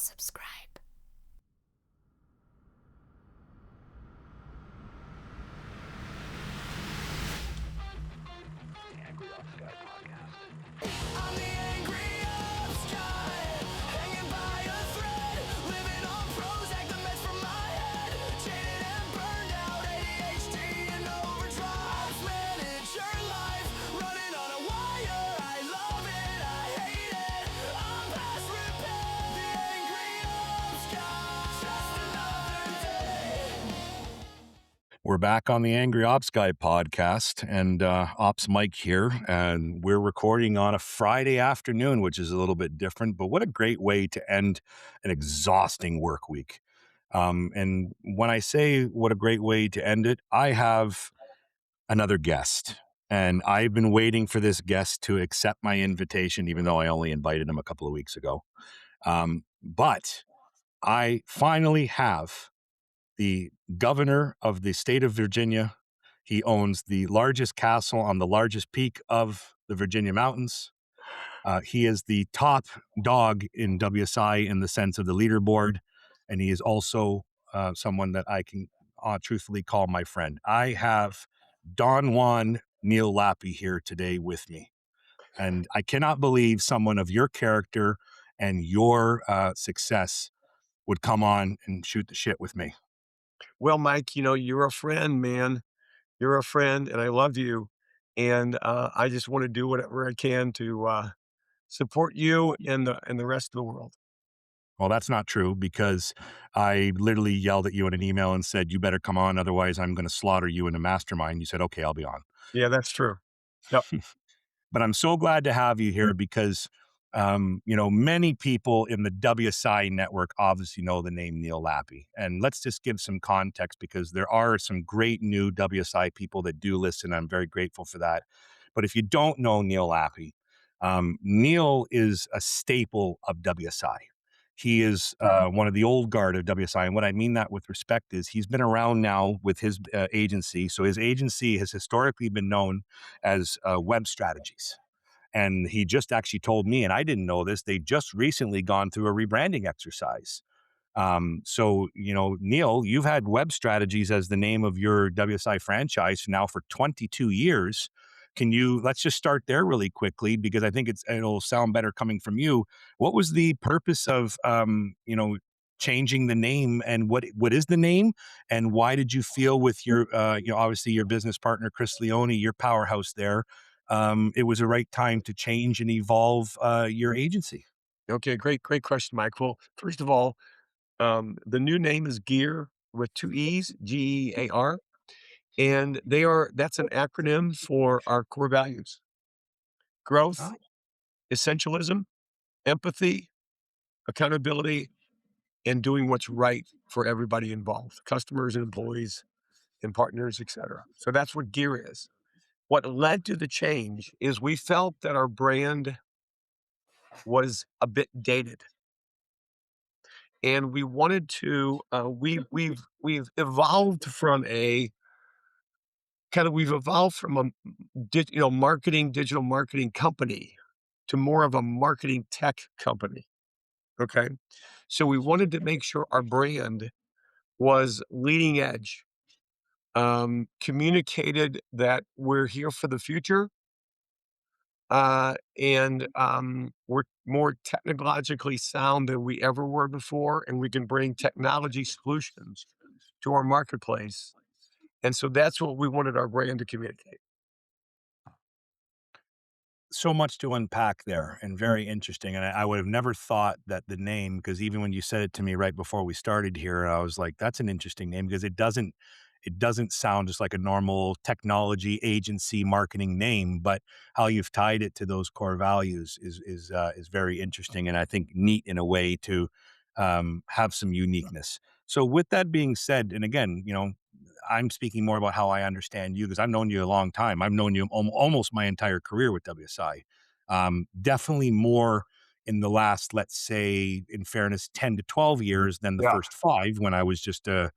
subscribe. I'm the angry ops guy, hanging by a thread, living on Prozac, the meds from my head, jaded and burned out, ADHD and overdrive, manage your life, running on a wire, I love it, I hate it, I'm past repair, the angry ops guy, just another day. We're back on the Angry Ops Guy podcast, and Ops Mike here, and we're recording on a Friday afternoon, which is a little bit different, but what a great way to end an exhausting work week. And when I say what a great way to end it, I have another guest, and I've been waiting for this guest to accept my invitation, even though I only invited him a couple of weeks ago. But I finally have the governor of the state of Virginia. He owns the largest castle on the largest peak of the Virginia mountains. He is the top dog in WSI in the sense of the leaderboard, and he is also someone that I can truthfully call my friend. I have Don Juan Neal Lappe here today with me, and I cannot believe someone of your character and your success would come on and shoot the shit with me. Well, Mike, you're a friend, man. You're a friend, and I love you. And I just want to do whatever I can to support you and the rest of the world. Well, that's not true because I literally yelled at you in an email and said, "You better come on, otherwise I'm going to slaughter you in a mastermind." You said, "Okay, I'll be on." Yeah, that's true. Yep. But I'm so glad to have you here because, many people in the WSI network obviously know the name Neal Lappe. And let's just give some context because there are some great new WSI people that do listen. I'm very grateful for that. But if you don't know Neal Lappe, Neal is a staple of WSI. He is one of the old guard of WSI. And what I mean that with respect is he's been around now with his agency. So his agency has historically been known as WebStrategies. And he just actually told me, and I didn't know this, they just recently gone through a rebranding exercise. Neal, you've had WebStrategies as the name of your WSI franchise now for 22 years. Let's just start there really quickly because I think it'll sound better coming from you. What was the purpose of, changing the name, and what is the name, and why did you feel with your, obviously your business partner, Chris Leone, your powerhouse there, it was the right time to change and evolve, your agency? Okay, great question, Mike. Well, first of all, the new name is Gear with two E's, Gear. And that's an acronym for our core values: growth, Oh. essentialism, empathy, accountability, and doing what's right for everybody involved, customers and employees and partners, etc. So that's what Gear is. What led to the change is we felt that our brand was a bit dated, and we wanted to. We've evolved from a digital marketing company to more of a marketing tech company. Okay, so we wanted to make sure our brand was leading edge, communicated that we're here for the future, and we're more technologically sound than we ever were before, and we can bring technology solutions to our marketplace. And so that's what we wanted our brand to communicate. So much to unpack there and very interesting. And I would have never thought that the name, because even when you said it to me right before we started here, I was like, that's an interesting name because it doesn't sound just like a normal technology agency marketing name, but how you've tied it to those core values is very interesting. And I think neat in a way to have some uniqueness. So with that being said, and again, I'm speaking more about how I understand you because I've known you a long time. I've known you almost my entire career with WSI. Definitely more in the last, let's say, in fairness, 10 to 12 years than the Yeah. first 5 when I was just a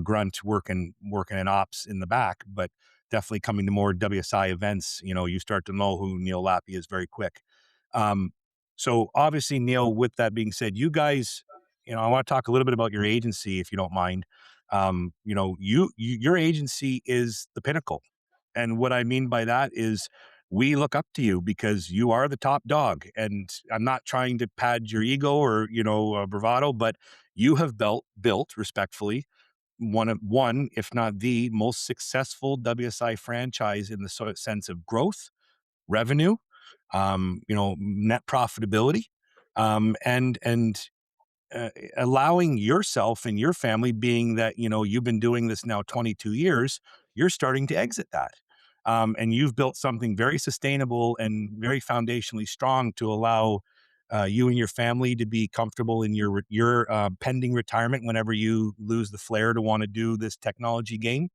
grunt working in ops in the back. But definitely coming to more WSI events, you start to know who Neal Lappe is very quick. So obviously, Neal, with that being said, you guys I want to talk a little bit about your agency, if you don't mind. Your agency is the pinnacle, and what I mean by that is we look up to you because you are the top dog. And I'm not trying to pad your ego or bravado, but you have built respectfully one, if not the most successful WSI franchise in the sort of sense of growth, revenue, net profitability, and allowing yourself and your family, being that you've been doing this now 22 years, you're starting to exit that, and you've built something very sustainable and very foundationally strong to allow you and your family to be comfortable in your pending retirement whenever you lose the flair to want to do this technology game,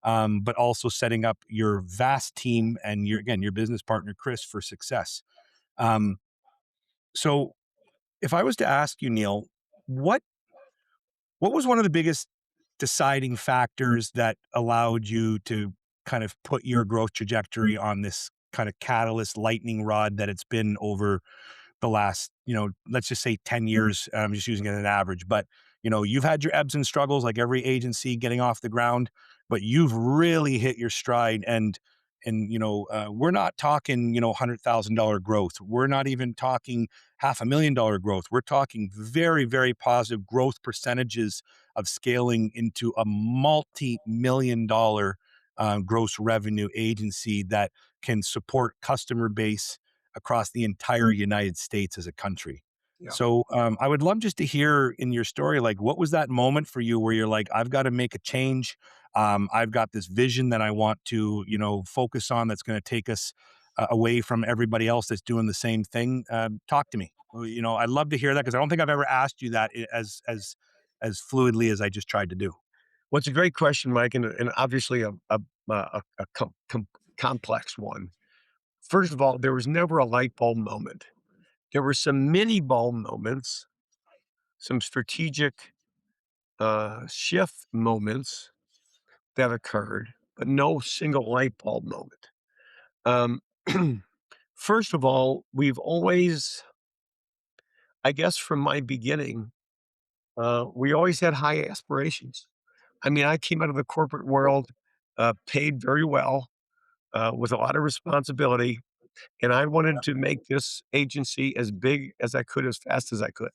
but also setting up your vast team and your business partner Chris for success. Um, so if I was to ask you, Neal, what what was one of the biggest deciding factors that allowed you to kind of put your growth trajectory on this kind of catalyst lightning rod that it's been over the last, let's just say 10 years? I'm just using it as an average, but you've had your ebbs and struggles like every agency getting off the ground, but you've really hit your stride. And we're not talking, $100,000 growth. We're not even talking $500,000 growth. We're talking very, very positive growth percentages of scaling into a multi-million dollar gross revenue agency that can support customer base across the entire United States as a country. Yeah. So I would love just to hear in your story, like, what was that moment for you where you're like, I've got to make a change. I've got this vision that I want to, focus on that's going to take us away from everybody else that's doing the same thing. Talk to me. I'd love to hear that because I don't think I've ever asked you that as fluidly as I just tried to do. Well, it's a great question, Mike, and obviously a complex one. First of all, there was never a light bulb moment. There were some mini bulb moments, some strategic shift moments that occurred, but no single light bulb moment. Um, First of all, we've always, I guess, from my beginning, we always had high aspirations. I mean, I came out of the corporate world, paid very well, with a lot of responsibility, and I wanted to make this agency as big as I could, as fast as I could.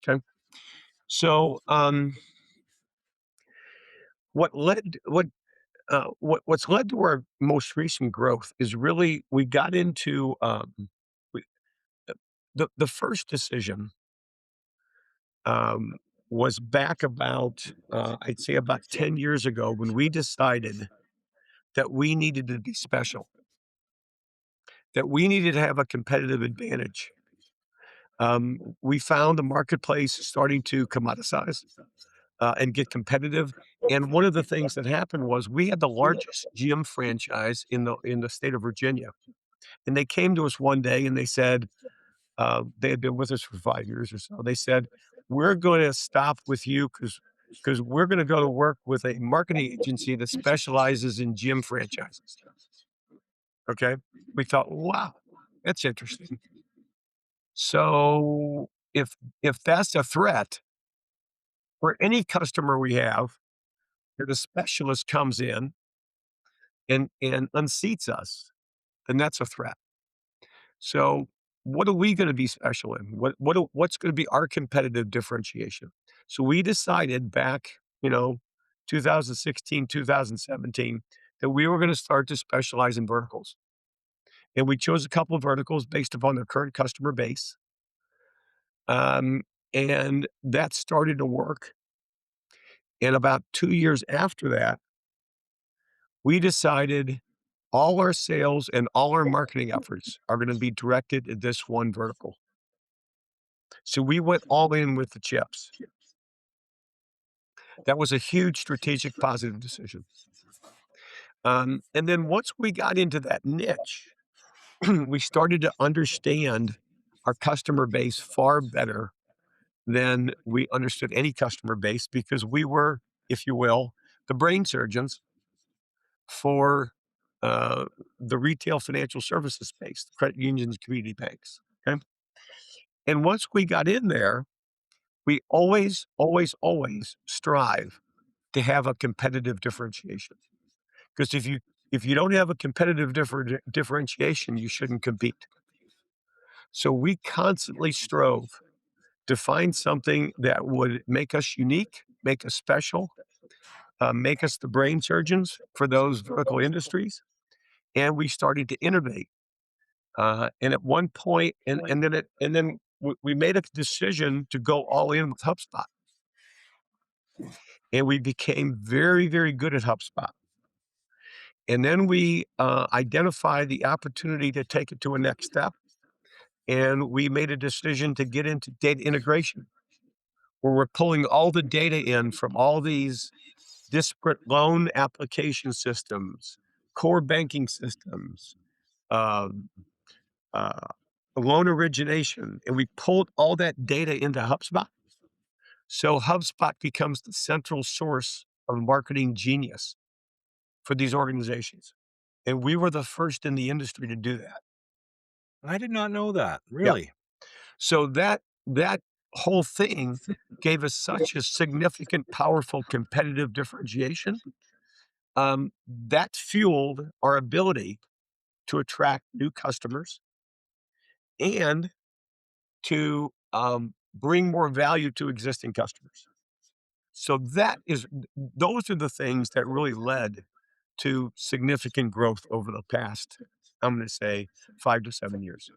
Okay. So, what led what's led to our most recent growth is really we got into we, the first decision um, was back about I'd say about 10 years ago when we decided that we needed to be special, that we needed to have a competitive advantage. We found the marketplace starting to commoditize and get competitive. And one of the things that happened was we had the largest gym franchise in the state of Virginia, and they came to us one day and they said they had been with us for 5 years or so. They said, "We're going to stop with you because we're going to go to work with a marketing agency that specializes in gym franchises." Okay, we thought, "Wow, that's interesting." So if that's a threat for any customer we have, where the specialist comes in and unseats us, then that's a threat. So what are we going to be special in? What's going to be our competitive differentiation? So we decided back, 2016, 2017, that we were going to start to specialize in verticals. And we chose a couple of verticals based upon their current customer base. Um, and that started to work. And about 2 years after that, we decided all our sales and all our marketing efforts are going to be directed at this one vertical. So we went all in with the chips. That was a huge strategic positive decision. And then once we got into that niche, we started to understand our customer base far better than we understood any customer base because we were, if you will, the brain surgeons for uh, the retail financial services space, the credit unions, community banks. Okay. And once we got in there, We always, always, always strive to have a competitive differentiation. Because if you don't have a competitive differentiation, you shouldn't compete. So we constantly strove to find something that would make us unique, make us special, make us the brain surgeons for those vertical industries. And we started to innovate. And at one point, and then we made a decision to go all in with HubSpot, and we became very, very good at HubSpot. And then we identified the opportunity to take it to a next step, and we made a decision to get into data integration, where we're pulling all the data in from all these disparate loan application systems, core banking systems, um, uh, loan origination, and we pulled all that data into HubSpot. So HubSpot becomes the central source of marketing genius for these organizations. And we were the first in the industry to do that. I did not know that. Yeah. Really? So that whole thing gave us such a significant, powerful competitive differentiation. That fueled our ability to attract new customers and to bring more value to existing customers. So those are the things that really led to significant growth over the past, I'm going to say, 5 to 7 years.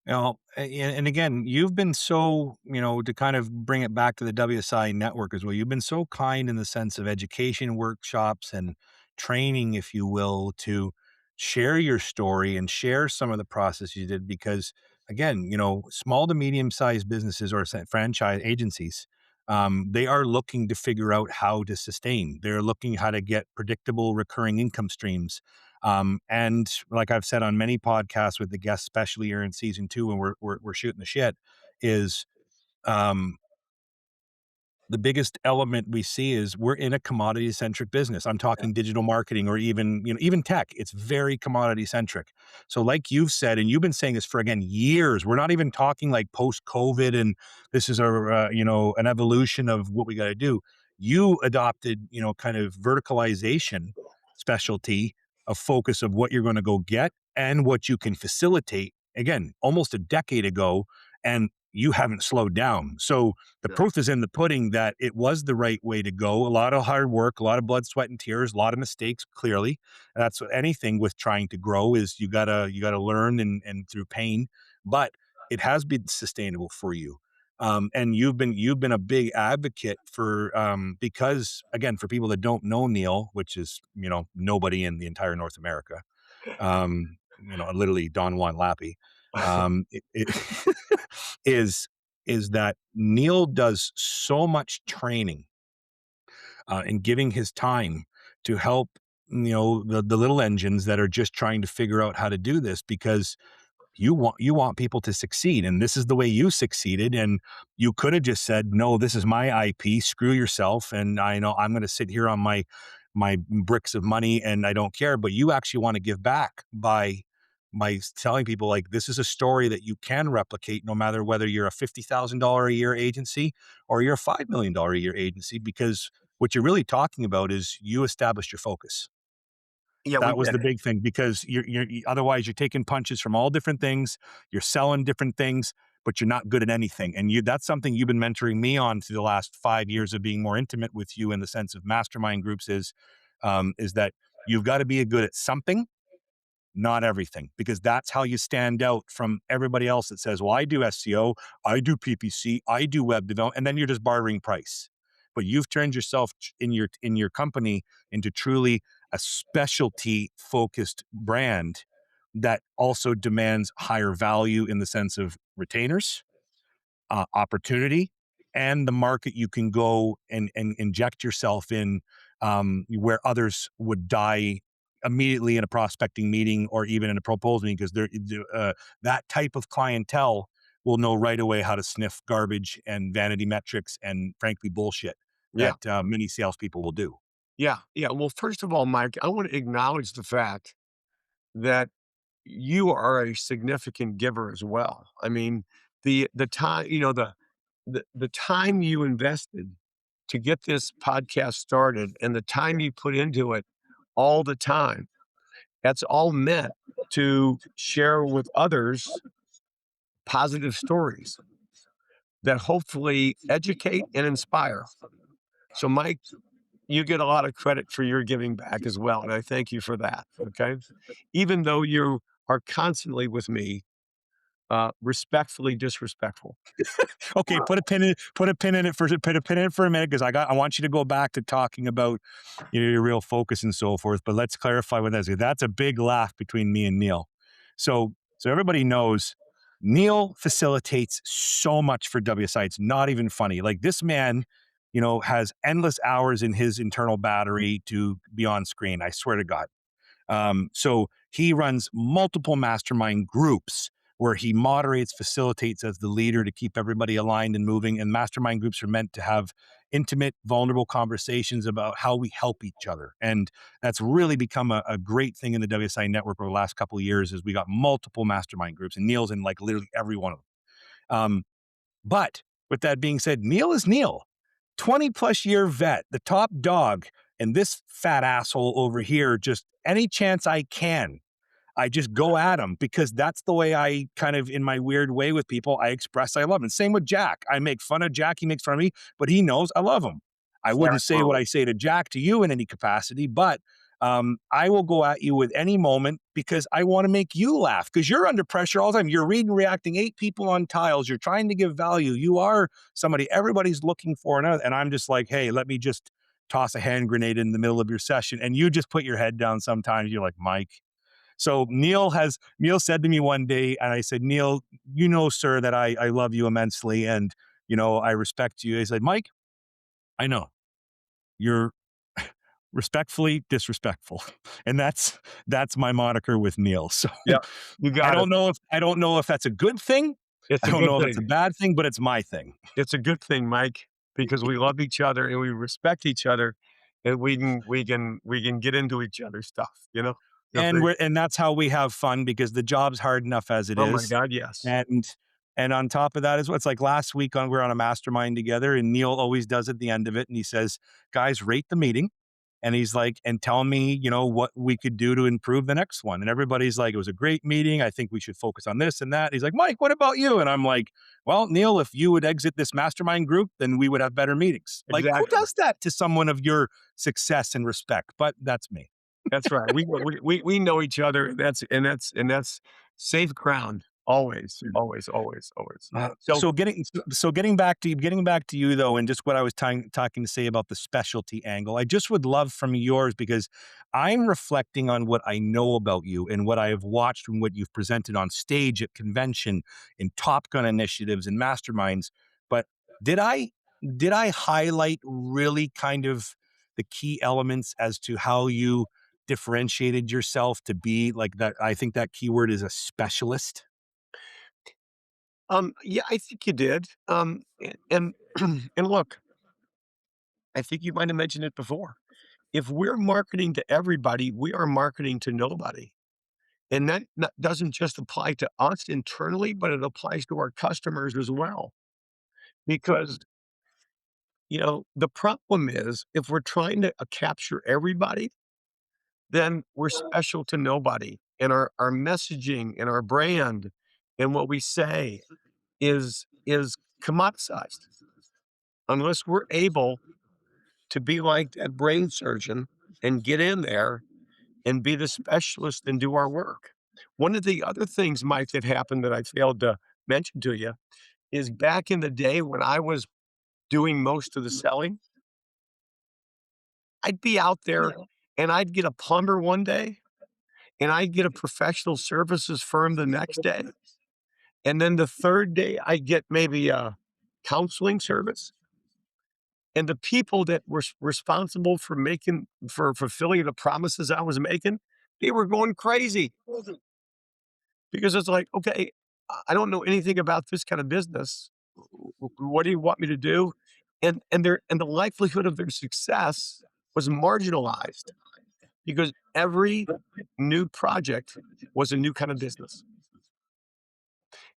Now, and again, you've been so, to kind of bring it back to the WSI network as well, you've been so kind in the sense of education workshops and training, if you will, to share your story and share some of the process you did. Because again, small to medium sized businesses or franchise agencies, they are looking to figure out how to sustain. They're looking how to get predictable recurring income streams, and like I've said on many podcasts with the guests, especially here in season two, when we're shooting the shit, is um, the biggest element we see is we're in a commodity centric business. I'm Yeah. talking digital marketing or even tech. It's very commodity centric. So like you've said, and you've been saying this for again years, we're not even talking like post COVID and this is an evolution of what we got to do. You adopted, kind of verticalization specialty, a focus of what you're going to go get and what you can facilitate again, almost a decade ago. And you haven't slowed down. So the No. proof is in the pudding that it was the right way to go. A lot of hard work, a lot of blood, sweat, and tears, a lot of mistakes, clearly. And that's what anything with trying to grow is you gotta learn and through pain, but it has been sustainable for you. And you've been a big advocate for because again, for people that don't know Neal, which is nobody in the entire North America, literally Don Juan Lappe, it is that Neal does so much training and giving his time to help the little engines that are just trying to figure out how to do this because you want people to succeed and this is the way you succeeded and you could have just said no, this is my IP, screw yourself, and I know I'm going to sit here on my bricks of money and I don't care, but you actually want to give back by telling people like this is a story that you can replicate no matter whether you're a $50,000 a year agency or you're a $5 million a year agency, because what you're really talking about is you established your focus. Yeah, we That was did the it. big thing because otherwise you're taking punches from all different things, you're selling different things, but you're not good at anything. And that's something you've been mentoring me on through the last 5 years of being more intimate with you in the sense of mastermind groups is that you've got to be good at something, not everything, because that's how you stand out from everybody else that says, well, I do SEO, I do PPC, I do web development, and then you're just bartering price. But you've turned yourself in your company into truly a specialty focused brand that also demands higher value in the sense of retainers, opportunity, and the market you can go and inject yourself in, where others would die immediately in a prospecting meeting or even in a proposal meeting because that type of clientele will know right away how to sniff garbage and vanity metrics and frankly bullshit Yeah. that many salespeople will do. Yeah. Yeah. Well, first of all, Mike, I want to acknowledge the fact that you are a significant giver as well. I mean, the time, the time you invested to get this podcast started and the time you put into it all the time, that's all meant to share with others positive stories that hopefully educate and inspire. So, Mike, you get a lot of credit for your giving back as well. And I thank you for that. Okay. Even though you are constantly with me, respectfully disrespectful. Okay, put a pin in it for a minute because I want you to go back to talking about your real focus and so forth. But let's clarify what that is. That's a big laugh between me and Neal. So everybody knows Neal facilitates so much for WSI. It's not even funny. Like this man, has endless hours in his internal battery to be on screen. I swear to God. So he runs multiple mastermind groups where he moderates, facilitates as the leader to keep everybody aligned and moving. And mastermind groups are meant to have intimate, vulnerable conversations about how we help each other. And that's really become a great thing in the WSI network over the last couple of years is we got multiple mastermind groups and Neal's in like literally every one of them. But with that being said, Neal is Neal, 20 plus year vet, the top dog. And this fat asshole over here, just any chance I can, I just go at him because that's the way I kind of, in my weird way with people, I express I love him. Same with Jack. I make fun of Jack. He makes fun of me, but he knows I love him. I wouldn't say what Absolutely. I say to Jack to you in any capacity, but I will go at you with any moment because I want to make you laugh because you're under pressure all the time. You're reading, reacting 8 people on tiles. You're trying to give value. You are somebody everybody's looking for. And I'm just like, hey, let me just toss a hand grenade in the middle of your session. And you just put your head down sometimes. You're like, Mike. So Neal said to me one day, and I said, Neal, sir, that I love you immensely and I respect you. He said, Mike, I know you're respectfully disrespectful. And that's my moniker with Neal. So Yeah, you got it. I don't know if that's a good thing. It's I a don't good know if it's a thing. bad thing, but it's my thing. It's a good thing, Mike, because we love each other and we respect each other, and we can get into each other's stuff. And that's how we have fun because the job's hard enough as it Oh my is. God, yes, And and on top of that is what's like last week we're on a mastermind together and Neal always does at the end of it and he says, guys, rate the meeting. And he's like, and tell me, what we could do to improve the next one. And everybody's like, it was a great meeting. I think we should focus on this and that. He's like, Mike, what about you? And I'm like, well, Neal, if you would exit this mastermind group, then we would have better meetings. Like, who exactly. does that to someone of your success and respect? But that's me. That's right. We know each other. And that's safe ground. Always, always, always, always. So So getting back to you though, and just what I was talking to say about the specialty angle, I just would love from yours because I'm reflecting on what I know about you and what I have watched and what you've presented on stage at convention, in Top Gun initiatives and masterminds. But did I did I highlight really kind of the key elements as to how you differentiated yourself to be like that? I think that keyword is a specialist. yeah, I think you did. And and look, I think you might have mentioned it before. If we're marketing to everybody, we are marketing to nobody. And that doesn't just apply to us internally, but it applies to our customers as well. Because, the problem is if we're trying to capture everybody, then we're special to nobody. And our messaging and our brand and what we say is commoditized. Unless we're able to be like that brain surgeon and get in there and be the specialist and do our work. One of the other things, Mike, that happened that I failed to mention to you is back in the day when I was doing most of the selling, I'd be out there and I'd get a plumber one day and I'd get a professional services firm the next day. And then the third day, I'd get maybe a counseling service. And the people that were responsible for fulfilling the promises I was making, they were going crazy because it's like, okay, I don't know anything about this kind of business. What do you want me to do? And the likelihood of their success was marginalized because every new project was a new kind of business.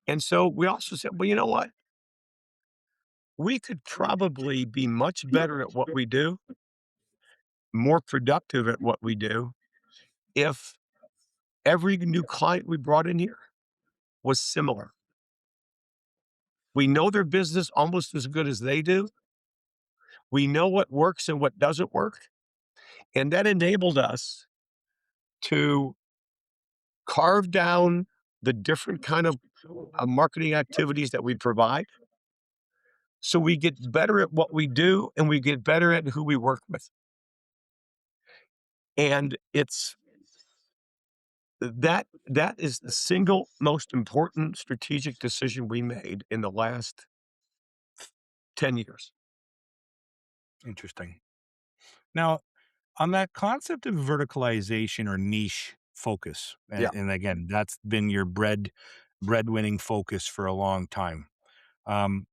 And so we also said, well, you know what? we could probably be much better at what we do, more productive at what we do, if every new client we brought in here was similar. We know their business almost as good as they do. We know what works and what doesn't work. And that enabled us to carve down the different kind of marketing activities that we provide. So we get better at what we do and we get better at who we work with. And it's that is the single most important strategic decision we made in the last 10 years. Interesting. Now, on that concept of verticalization or niche focus, Yeah, and again, that's been your breadwinning focus for a long time. Um,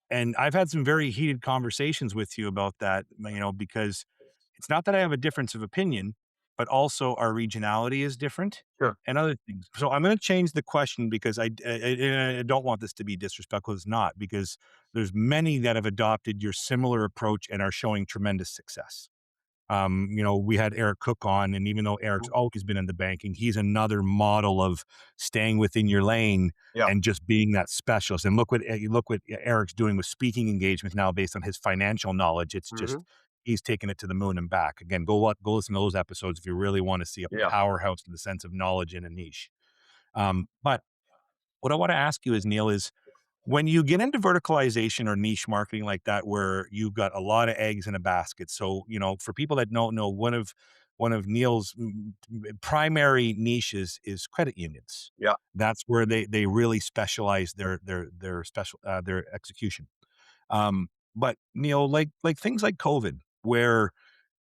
and I've had some very heated conversations with you about that, because it's not that I have a difference of opinion, but also our regionality is different sure. and other things. So I'm going to change the question because I don't want this to be disrespectful. It's not, because there's many that have adopted your similar approach and are showing tremendous success. We had Eric Cook on, and even though Eric's Mhm. always been in the banking, he's another model of staying within your lane Yeah. and just being that specialist. And look what Eric's doing with speaking engagements now based on his financial knowledge. It's just Mhm. he's taken it to the moon and back. Again, go listen to those episodes if you really want to see a Yeah. powerhouse in the sense of knowledge in a niche. But what I want to ask you is, Neal, is when you get into verticalization or niche marketing like that, where you've got a lot of eggs in a basket. So, for people that don't know, one of Neal's primary niches is credit unions. Yeah. That's where they really specialize their execution. But like things like COVID, where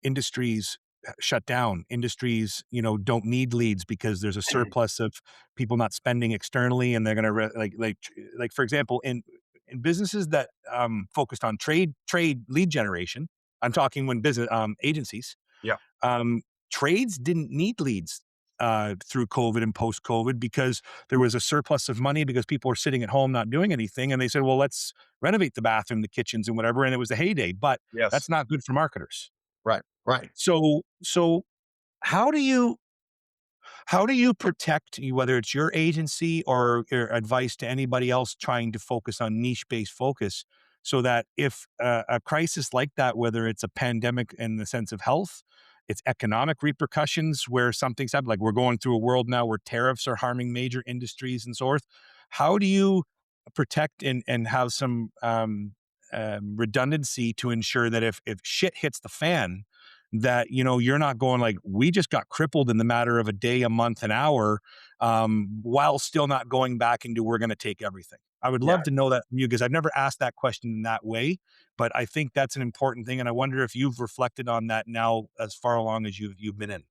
industries shut down, industries don't need leads because there's a surplus of people not spending externally, and they're going to like for example, in businesses that focused on trade lead generation. I'm talking when business agencies, Yeah. um, trades didn't need leads through COVID and post COVID because there was a surplus of money because people were sitting at home not doing anything. And they said, well, let's renovate the bathroom, the kitchens, and whatever. And it was a heyday, but Yes. that's not good for marketers. Right. Right. So how do you protect whether it's your agency or your advice to anybody else trying to focus on niche-based focus so that if a crisis like that, whether it's a pandemic in the sense of health, it's economic repercussions where something's happened, like we're going through a world now where tariffs are harming major industries and so forth. How do you protect and have some redundancy to ensure that if shit hits the fan, that you're not going like we just got crippled in the matter of a day, a month, an hour, while still not going back into we're going to take everything. I would Yeah. love to know that from you because I've never asked that question in that way, but I think that's an important thing, and I wonder if you've reflected on that now as far along as you've been in.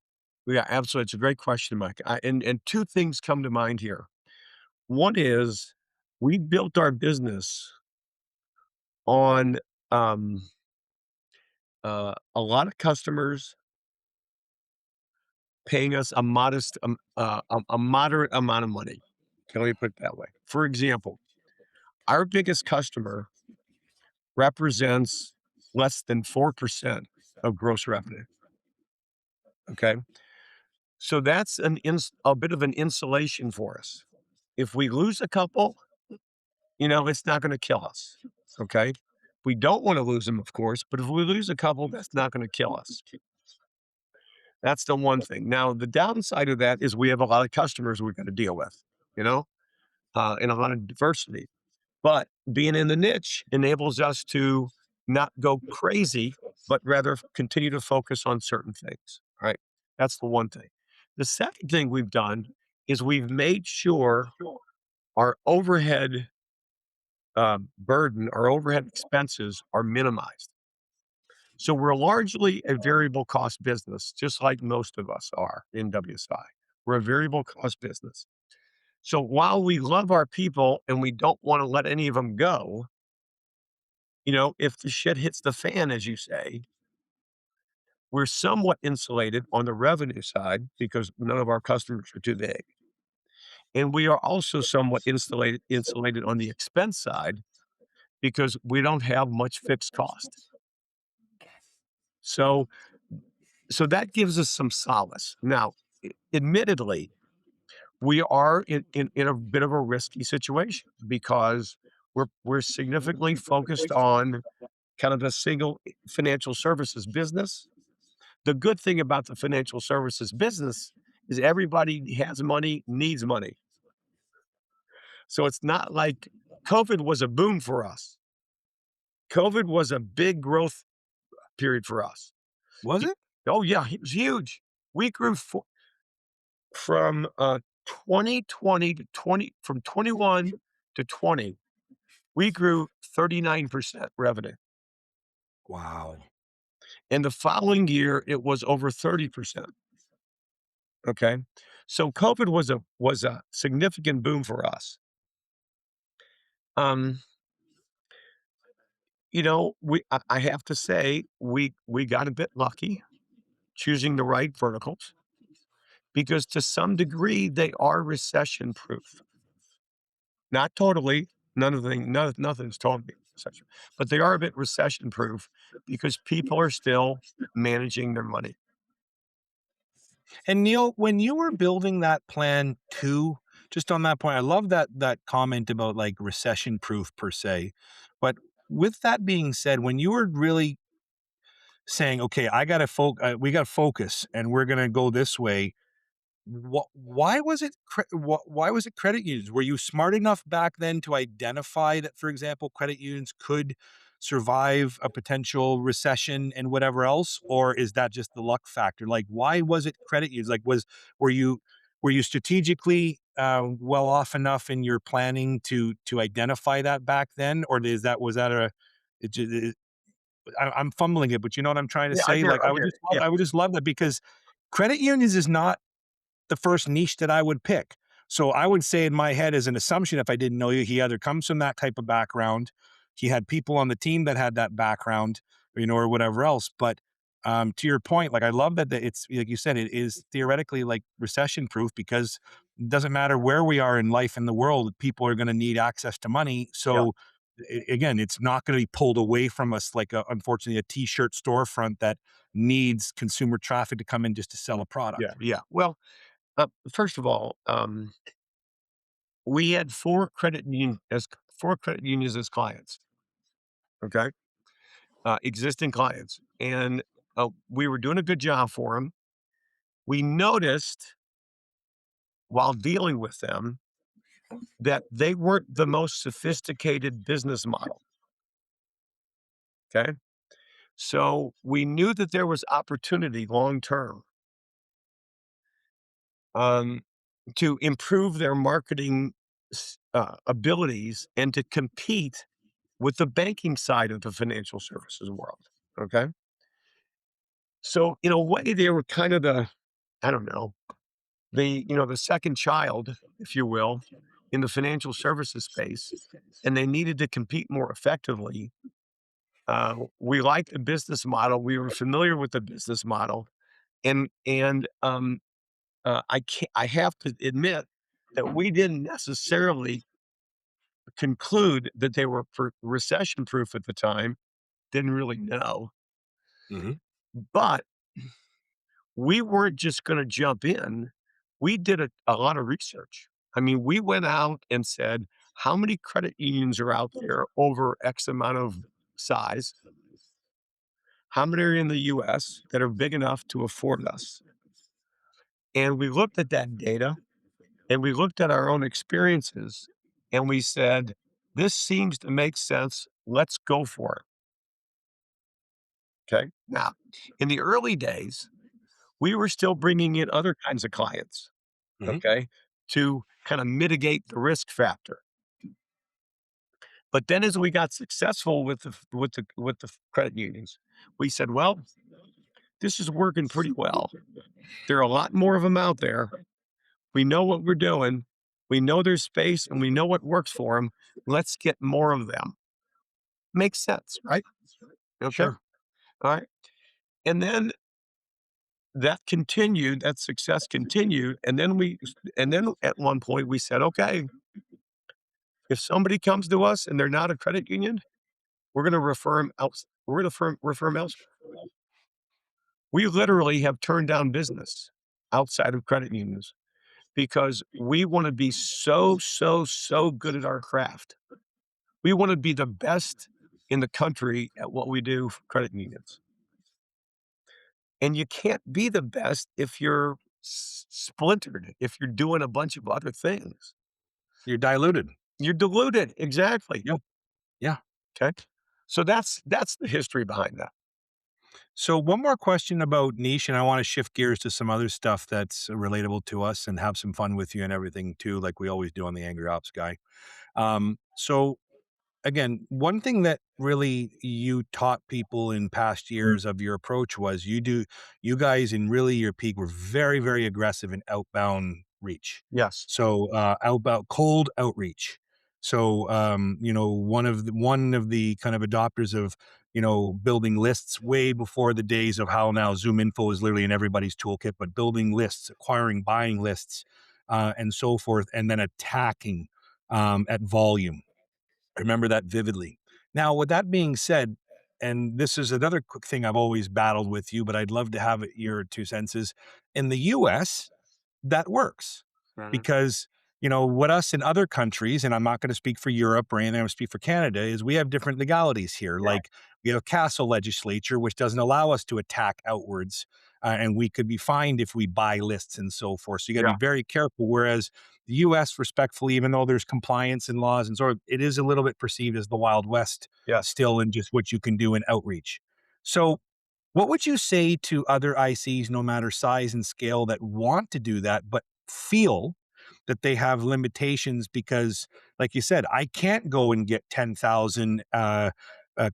Yeah. Absolutely. It's a great question, Mike. And two things come to mind here. One is we built our business on um, a lot of customers paying us a moderate amount of money. Can we put it that way? For example, our biggest customer represents less than 4% of gross revenue. Okay. So that's a bit of an insulation for us. If we lose a couple, it's not going to kill us. Okay. We don't want to lose them, of course, but if we lose a couple, that's not going to kill us. That's the one thing. Now, the downside of that is we have a lot of customers we've got to deal with, you know, and a lot of diversity. But being in the niche enables us to not go crazy, but rather continue to focus on certain things. Right. That's the one thing. The second thing we've done is we've made sure our overhead burden, our overhead expenses are minimized. So we're largely a variable cost business, just like most of us are in WSI. We're a variable cost business. So while we love our people and we don't want to let any of them go, if the shit hits the fan, as you say, we're somewhat insulated on the revenue side because none of our customers are too big. And we are also somewhat insulated on the expense side because we don't have much fixed cost. So, so that gives us some solace. Now, admittedly, we are in a bit of a risky situation because we're significantly focused on kind of a single financial services business. The good thing about the financial services business is everybody has money, needs money. So it's not like COVID was a boom for us. COVID was a big growth period for us. Was Y- it? Oh yeah, it was huge. We grew from 2020 to 20 from 21 to 20. We grew 39% revenue. Wow. And the following year it was over 30%. Okay. So COVID was a significant boom for us. Um, I have to say we got a bit lucky choosing the right verticals because to some degree they are recession proof. Not totally. Nothing's totally recession, but they are a bit recession proof because people are still managing their money. And Neil, when you were building that plan too, just on that point, I love that comment about like recession proof per se. But with that being said, when you were really saying, okay, we got to focus and we're going to go this way, why was it why was it credit unions? Were you smart enough back then to identify that, for example, credit unions could survive a potential recession and whatever else, or is that just the luck factor? Like, why was it credit unions? Like, were you were you strategically well off enough in your planning to identify that back then, or is that was that a it, I'm fumbling it, but you know what I'm trying to Yeah, say? Like, I get it. Yeah, I would just love that because credit unions is not the first niche that I would pick. So I would say in my head as an assumption, if I didn't know you, he either comes from that type of background, he had people on the team that had that background, or whatever else. But to your point, like I love that it's like you said, it is theoretically like recession proof because it doesn't matter where we are in life in the world, people are going to need access to money. yeah, So again, it's not going to be pulled away from us like unfortunately a t-shirt storefront that needs consumer traffic to come in just to sell a yeah, product. yeah. Well, first of all, we had four credit unions as clients. Okay, existing clients, and we were doing a good job for them. We noticed while dealing with them that they weren't the most sophisticated business model. Okay, so we knew that there was opportunity long term um, to improve their marketing abilities and to compete with the banking side of the financial services world. Okay. So in a way, they were kind of I don't know, the second child, if you will, in the financial services space, and they needed to compete more effectively. We liked the business model. We were familiar with the business model, and I have to admit that we didn't necessarily conclude that they were recession proof at the time. Didn't really know, Mhm. but we weren't just going to jump in. We did a lot of research. I mean, we went out and said, how many credit unions are out there over X amount of size? How many are in the US that are big enough to afford us? And we looked at that data and we looked at our own experiences and we said, this seems to make sense. Let's go for it. Okay. Now, in the early days, we were still bringing in other kinds of clients. Mhm. Okay. To kind of mitigate the risk factor. But then as we got successful with the credit unions, we said, well, this is working pretty well. There are a lot more of them out there. We know what we're doing. We know there's space and we know what works for them. Let's get more of them. Makes sense, right? Okay. Sure. All right. And then that continued, that success continued. And then at one point we said, okay, If somebody comes to us and they're not a credit union, we're going to refer them else. We're going to refer them elsewhere. We literally have turned down business outside of credit unions because we want to be so, so, so good at our craft. We want to be the best in the country at what we do for credit unions. And you can't be the best if you're splintered, if you're doing a bunch of other things. You're diluted. You're diluted. Exactly. Yeah. Yeah. Okay. So that's the history behind that. So one more question about niche, and I want to shift gears to some other stuff that's relatable to us and have some fun with you and everything too, like we always do on the Angry Ops Guy. So again, one thing that really you taught people in past years of your approach was you guys in really your peak were very, very aggressive in outbound reach. Yes. So outbound cold outreach. So one of the kind of adopters of building lists way before the days of how now Zoom info is literally in everybody's toolkit, but building lists, acquiring, buying lists, and so forth, and then attacking at volume. I remember that vividly. Now, with that being said, and this is another quick thing I've always battled with you, but I'd love to have your two senses. In the US, that works Mhm. because, what us in other countries, and I'm not going to speak for Europe or anything, I'm going to speak for Canada, is we have different legalities here. Yeah. Like we have a castle legislature, which doesn't allow us to attack outwards. And we could be fined if we buy lists and so forth. So you got to Yeah. be very careful. Whereas the US, respectfully, even though there's compliance and laws and sort of, it is a little bit perceived as the Wild West Yes. still in just what you can do in outreach. So what would you say to other ICs, no matter size and scale, that want to do that, but feel that they have limitations because, like you said, I can't go and get 10,000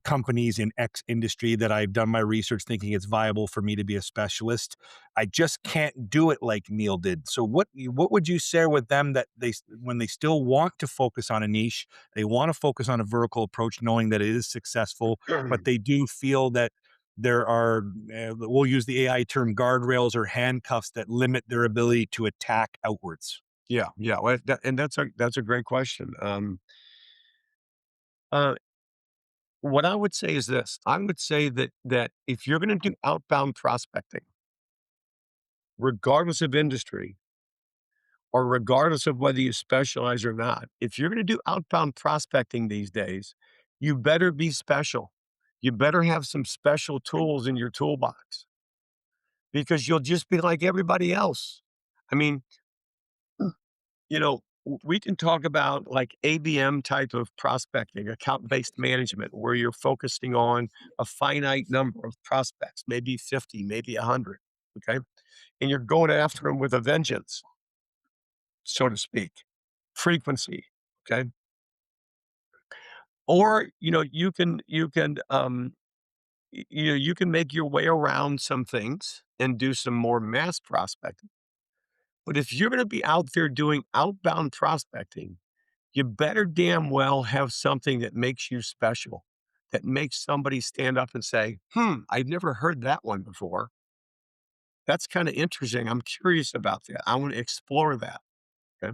companies in X industry that I've done my research thinking it's viable for me to be a specialist. I just can't do it like Neal did. So what would you share with them that when they still want to focus on a niche, they want to focus on a vertical approach, knowing that it is successful, but they do feel that there are, we'll use the AI term, guardrails or handcuffs that limit their ability to attack outwards. Yeah. Yeah. Well, and that's a great question. Uh, what I would say is this: I would say that if you're going to do outbound prospecting, regardless of industry or regardless of whether you specialize or not, if you're going to do outbound prospecting these days, you better be special. You better have some special tools in your toolbox because you'll just be like everybody else. I mean, we can talk about like ABM type of prospecting, account based management, where you're focusing on a finite number of prospects, maybe 50, maybe 100. Okay. And you're going after them with a vengeance, so to speak, frequency. Okay. Or, you can make your way around some things and do some more mass prospecting. But if you're going to be out there doing outbound prospecting, you better damn well have something that makes you special, that makes somebody stand up and say, I've never heard that one before. That's kind of interesting. I'm curious about that. I want to explore that. Okay.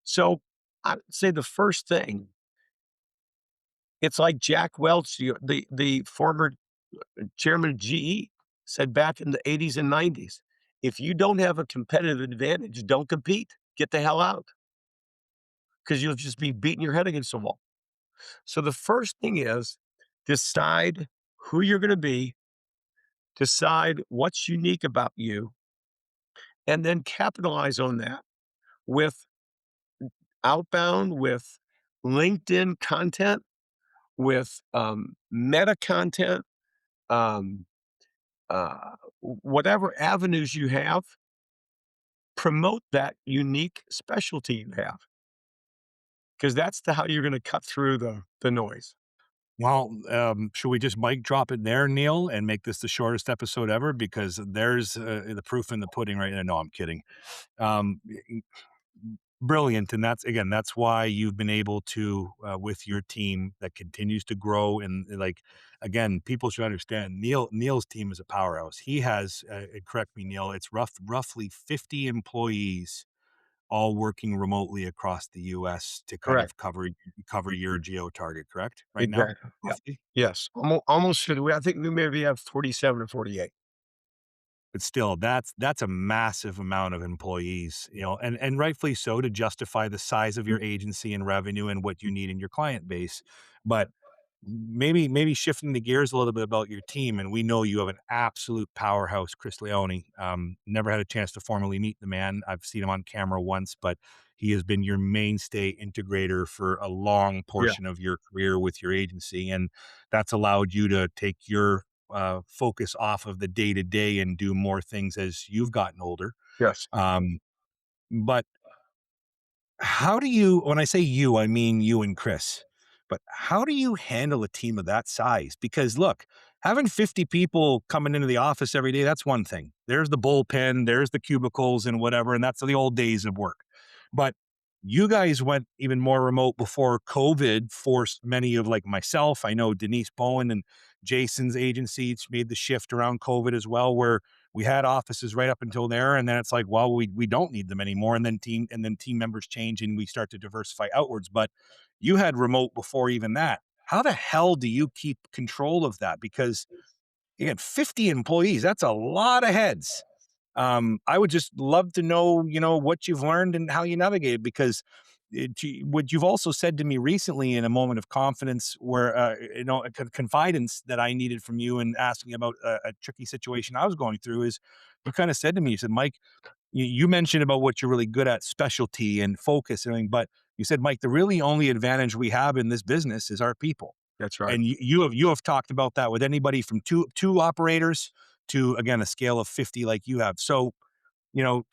So I would say the first thing, it's like Jack Welch, the former chairman of GE, said back in the 80s and 90s, if you don't have a competitive advantage, don't compete. Get the hell out because you'll just be beating your head against the wall. So the first thing is decide who you're going to be, decide what's unique about you, and then capitalize on that with outbound, with LinkedIn content, with meta content, um, whatever avenues you have, promote that unique specialty you have because that's how you're going to cut through the noise. Well, should we just mic drop it there, Neil, and make this the shortest episode ever? Because there's the proof in the pudding right now. No, I'm kidding. Um, Brilliant, and that's why you've been able to with your team that continues to grow. And like again, people should understand Neil's team is a powerhouse. He has, correct me, Neil. It's roughly 50 employees all working remotely across the US to kind Correct. of cover your geo target, correct? Right now, Exactly. Yeah. roughly? Yes. Almost should we I think we maybe have 47 or 48. But still, that's a massive amount of employees, and rightfully so to justify the size of your agency and revenue and what you need in your client base. But maybe shifting the gears a little bit about your team, and we know you have an absolute powerhouse, Chris Leone. Never had a chance to formally meet the man. I've seen him on camera once, but he has been your mainstay integrator for a long Yeah. portion of your career with your agency, and that's allowed you to take your focus off of the day to day and do more things as you've gotten older. Yes. Um, but how do you, when I say you, I mean you and Chris, but how do you handle a team of that size? Because look, having 50 people coming into the office every day, that's one thing. There's the bullpen, there's the cubicles and whatever, and that's the old days of work. But you guys went even more remote before COVID forced many of like myself. I know Denise Bowen and Jason's agencies made the shift around COVID as well, where we had offices right up until there, and then it's like, well, we don't need them anymore, and then team members change, and we start to diversify outwards. But you had remote before even that. How the hell do you keep control of that? Because again, 50 employees, that's a lot of heads. I would just love to know, what you've learned and how you navigate because what you've also said to me recently in a moment of confidence where, a confidence that I needed from you and asking about a tricky situation I was going through is you kind of said to me, you said, Mike, you mentioned about what you're really good at, specialty and focus and everything, but you said, Mike, the really only advantage we have in this business is our people. That's right. And you have talked about that with anybody from two operators to again a scale of 50 like you have. So,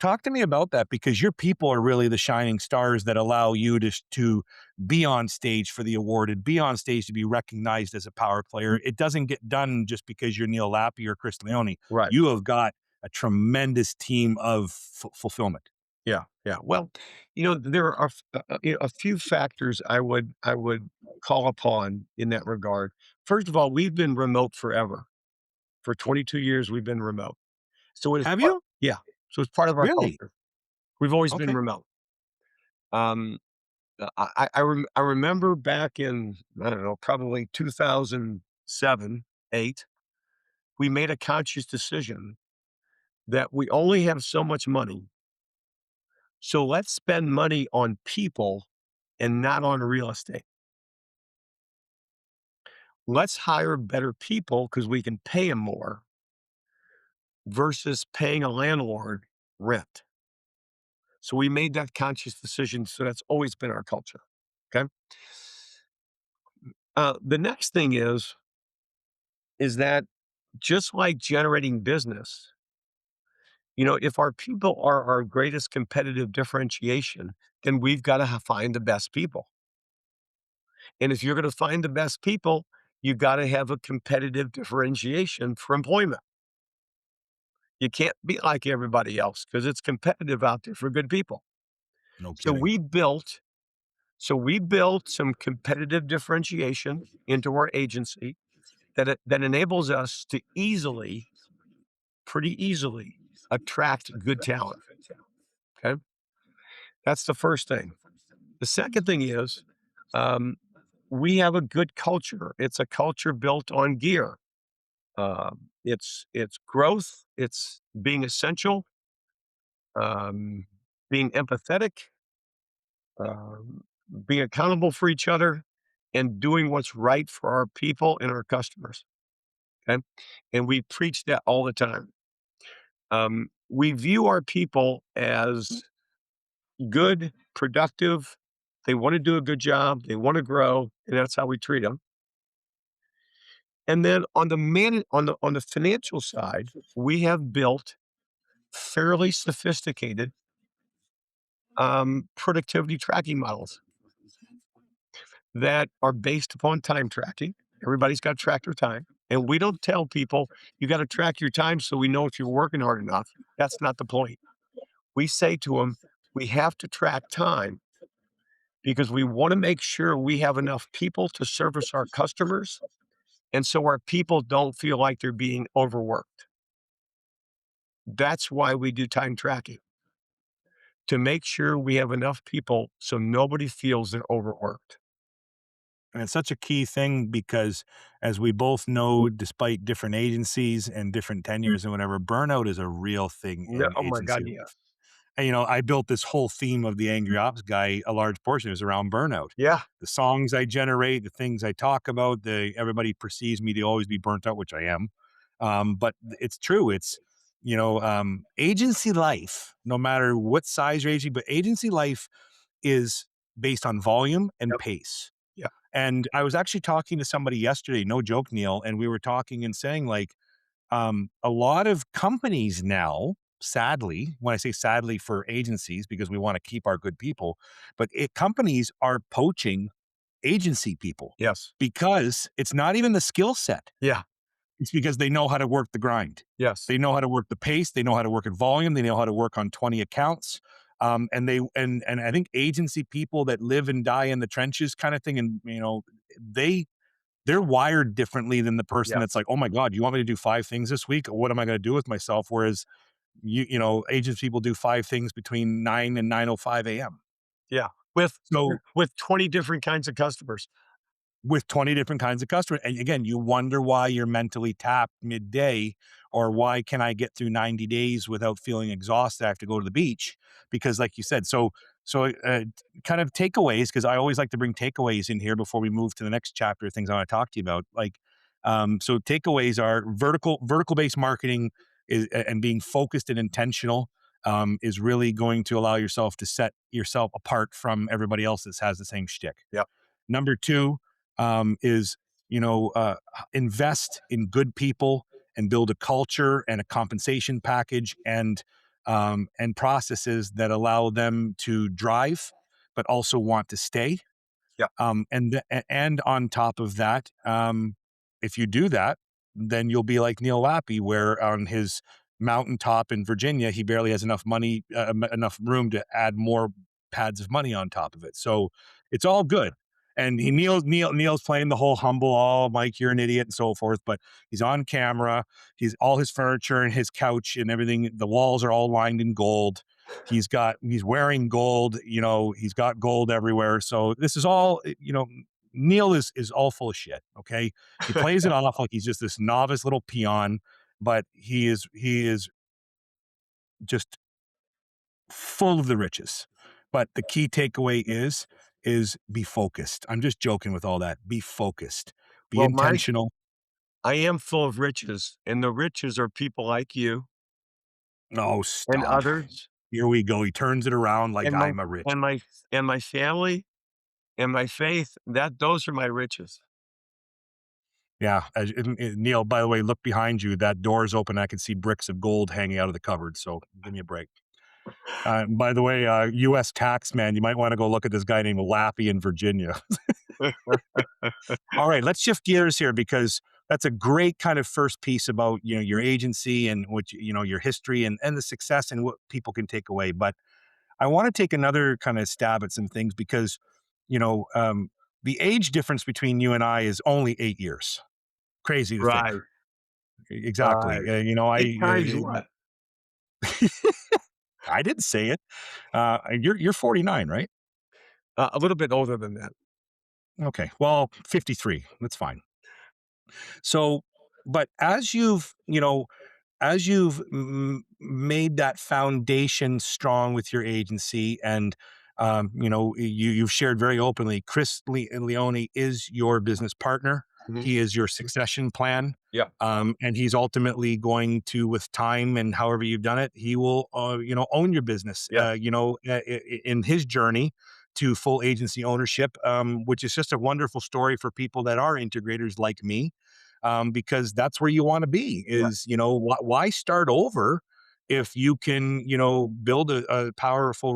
talk to me about that because your people are really the shining stars that allow you to be on stage for the awarded, be on stage to be recognized as a power player. It doesn't get done just because you're Neal Lappe or Chris Leone. Right. You have got a tremendous team of fulfillment. Yeah. Yeah. Well, there are a few factors I would call upon in that regard. First of all, we've been remote forever. For 22 years, we've been remote. So it is Have part you yeah. So it's part of our really? culture. We've always been Okay. remote. Um, I remember back in, I don't know, probably 2007, 8, we made a conscious decision that we only have so much money. So let's spend money on people and not on real estate. Let's hire better people because we can pay them more versus paying a landlord rent. So we made that conscious decision. So that's always been our culture. Okay. The next thing is that just like generating business, if our people are our greatest competitive differentiation, then we've got to find the best people. And if you're going to find the best people, you got to have a competitive differentiation for employment. You can't be like everybody else because it's competitive out there for good people. No So kidding. we built so we built some competitive differentiation into our agency that enables us to pretty easily attract good talent. Okay. That's the first thing. The second thing is um, we have a good culture. It's a culture built on gear. It's growth. It's being essential, um, being empathetic, um, being accountable for each other, and doing what's right for our people and our customers. Okay, and we preach that all the time. We view our people as good, productive. They want to do a good job. They want to grow, and that's how we treat them. And then on the financial side, we have built fairly sophisticated productivity tracking models that are based upon time tracking. Everybody's got to track their time. And we don't tell people you got to track your time so we know if you're working hard enough. That's not the point. We say to them, we have to track time because we want to make sure we have enough people to service our customers. And so our people don't feel like they're being overworked. That's why we do time tracking. to make sure we have enough people so nobody feels they're overworked. And it's such a key thing because, as we both know, despite different agencies and different tenures and whatever, burnout is a real thing No, in oh my agency God, yeah. life. And, I built this whole theme of the Angry Ops Guy, a large portion is around burnout. Yeah. The songs I generate, the things I talk about, everybody perceives me to always be burnt out, which I am. But it's true. It's, agency life, no matter what size your agency, but agency life is based on volume and Yep. pace. Yeah. And I was actually talking to somebody yesterday, no joke, Neil, and we were talking and saying, like, a lot of companies now, sadly, when I say sadly for agencies, because we want to keep our good people, but companies are poaching agency people Yes. because it's not even the skill set. Yeah. It's because they know how to work the grind. Yes. They know how to work the pace. They know how to work at volume. They know how to work on 20 accounts. And I think agency people that live and die in the trenches kind of thing, and they they're wired differently than the person that's Yes. like, oh my God, you want me to do 5 things this week? What am I going to do with myself? Whereas agency people do 5 things between 9 and 9:05 a.m. Yeah. With So with 20 different kinds of customers. with 20 different kinds of customers. And again, you wonder why you're mentally tapped midday, or why can I get through 90 days without feeling exhausted? I have to go to the beach because, like you said, so kind of takeaways, because I always like to bring takeaways in here before we move to the next chapter of things I want to talk to you about. So takeaways are vertical based marketing and being focused and intentional is really going to allow yourself to set yourself apart from everybody else that has the same shtick. Yep. Number two, is invest in good people and build a culture and a compensation package and processes that allow them to drive but also want to stay. Yeah. And on top of that, if you do that, then you'll be like Neal Lappe, where on his mountaintop in Virginia, he barely has enough money, enough room to add more pads of money on top of it. So it's all good. And Neal's playing the whole humble, oh, Mike, you're an idiot, and so forth. But he's on camera. He's all his furniture and his couch and everything. The walls are all lined in gold. He's wearing gold, he's got gold everywhere. So this is all, Neal is all full of shit. Okay. He plays it off like he's just this novice little peon, but he is just full of the riches. But the key takeaway is be focused. I'm just joking with all that. Be focused. Be Well, intentional. I am full of riches, and the riches are people like you No, and stop. others, Here we go. He turns it around like and my I'm a rich. and my and my family and my faith. That those are my riches. Yeah, Neil, by the way, look behind you. That door is open. I can see bricks of gold hanging out of the cupboard. So give me a break. By the way, U.S. tax man, you might want to go look at this guy named Lappy in Virginia. All right, let's shift gears here because that's a great kind of first piece about your agency and what your history and the success and what people can take away. But I want to take another kind of stab at some things because you know um, the age difference between you and I is only 8 years. Crazy to think. Right, Exactly. right. 8 times what? I didn't say it. You're 49, right? A little bit older than that. Okay. Well, 53. That's fine. So, but as you've made that foundation strong with your agency, and you've shared very openly, Chris Leone is your business partner. Mhm. He is your succession plan. Yeah. And he's ultimately going to, with time and however you've done it, he will own your business Yes. in his journey to full agency ownership, which is just a wonderful story for people that are integrators like me, because that's where you want to be. Yeah. Is why start over if you can build a powerful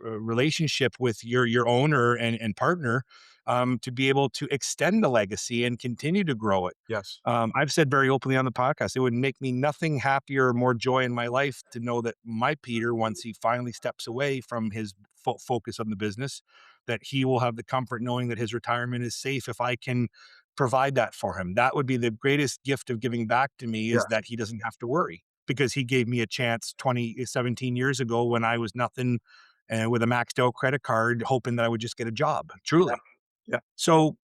relationship with your owner and partner, to be able to extend the legacy and continue to grow it. Yes. I've said very openly on the podcast, it would make me nothing happier or more joy in my life to know that my Peter, once he finally steps away from his focus on the business, that he will have the comfort knowing that his retirement is safe if I can provide that for him. That would be the greatest gift of giving back to me, is Yes. that he doesn't have to worry. because he gave me a chance 17 years ago when I was nothing, with a maxed out credit card, hoping that I would just get a job. Yeah. Truly. Yeah. So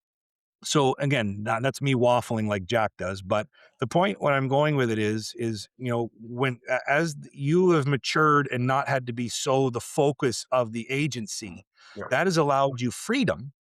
so again, that's me waffling like Jack does, but the point what I'm going with it is, when as you have matured and not had to be so the focus of the agency, Yeah. that has allowed you freedom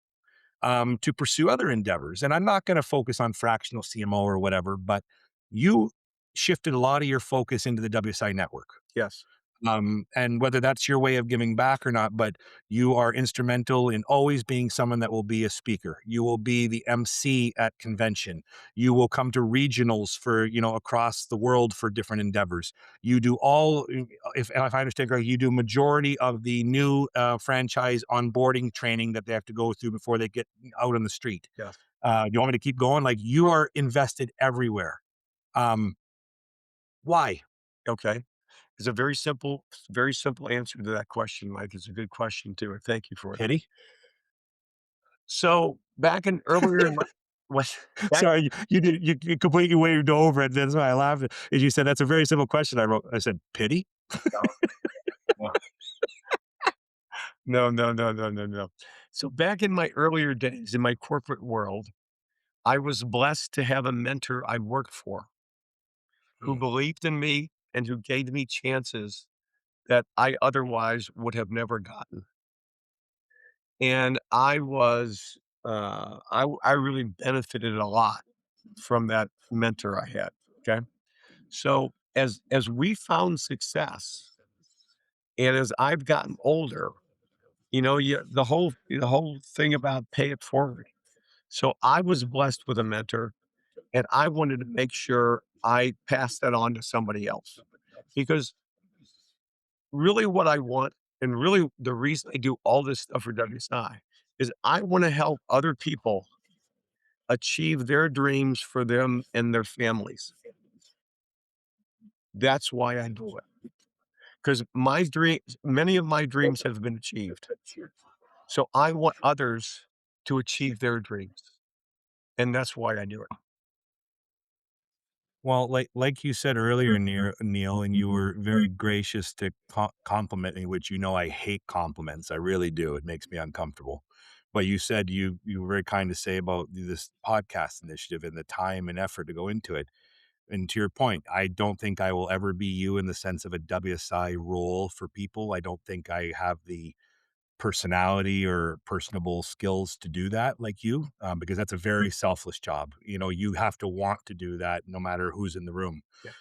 to pursue other endeavors. And I'm not going to focus on fractional CMO or whatever, but you shifted a lot of your focus into the WSI network. Yes. And whether that's your way of giving back or not, but you are instrumental in always being someone that will be a speaker. You will be the MC at convention. You will come to regionals for, across the world for different endeavors. You do all, if I understand correctly, you do majority of the new franchise onboarding training that they have to go through before they get out on the street. Yes. Do you want me to keep going? Like, you are invested everywhere. Um, why? Okay. It's a very simple answer to that question, Mike. It's a good question too, and thank you for it. Pity? So back in earlier in my what back Sorry, you completely waved over it. That's why I laughed. As you said, that's a very simple question. I wrote. I said, pity. no, no, no, no, no, no, no. So back in my earlier days in my corporate world, I was blessed to have a mentor I worked for who Mm. believed in me and who gave me chances that I otherwise would have never gotten. And I really benefited a lot from that mentor I had. Okay. So as we found success and as I've gotten older, the whole thing about pay it forward. So I was blessed with a mentor and I wanted to make sure I passed that on to somebody else. Because really what I want and really the reason I do all this stuff for WSI is I want to help other people achieve their dreams for them and their families. That's why I do it. Because many of my dreams have been achieved. So I want others to achieve their dreams. And that's why I do it. Well, like you said earlier, Neil, and you were very gracious to compliment me, which I hate compliments. I really do. It makes me uncomfortable. But you said you were very kind to say about this podcast initiative and the time and effort to go into it. And to your point, I don't think I will ever be you in the sense of a WSI role for people. I don't think I have the personality or personable skills to do that like you, because that's a very selfless job. You have to want to do that no matter who's in the room. Yeah.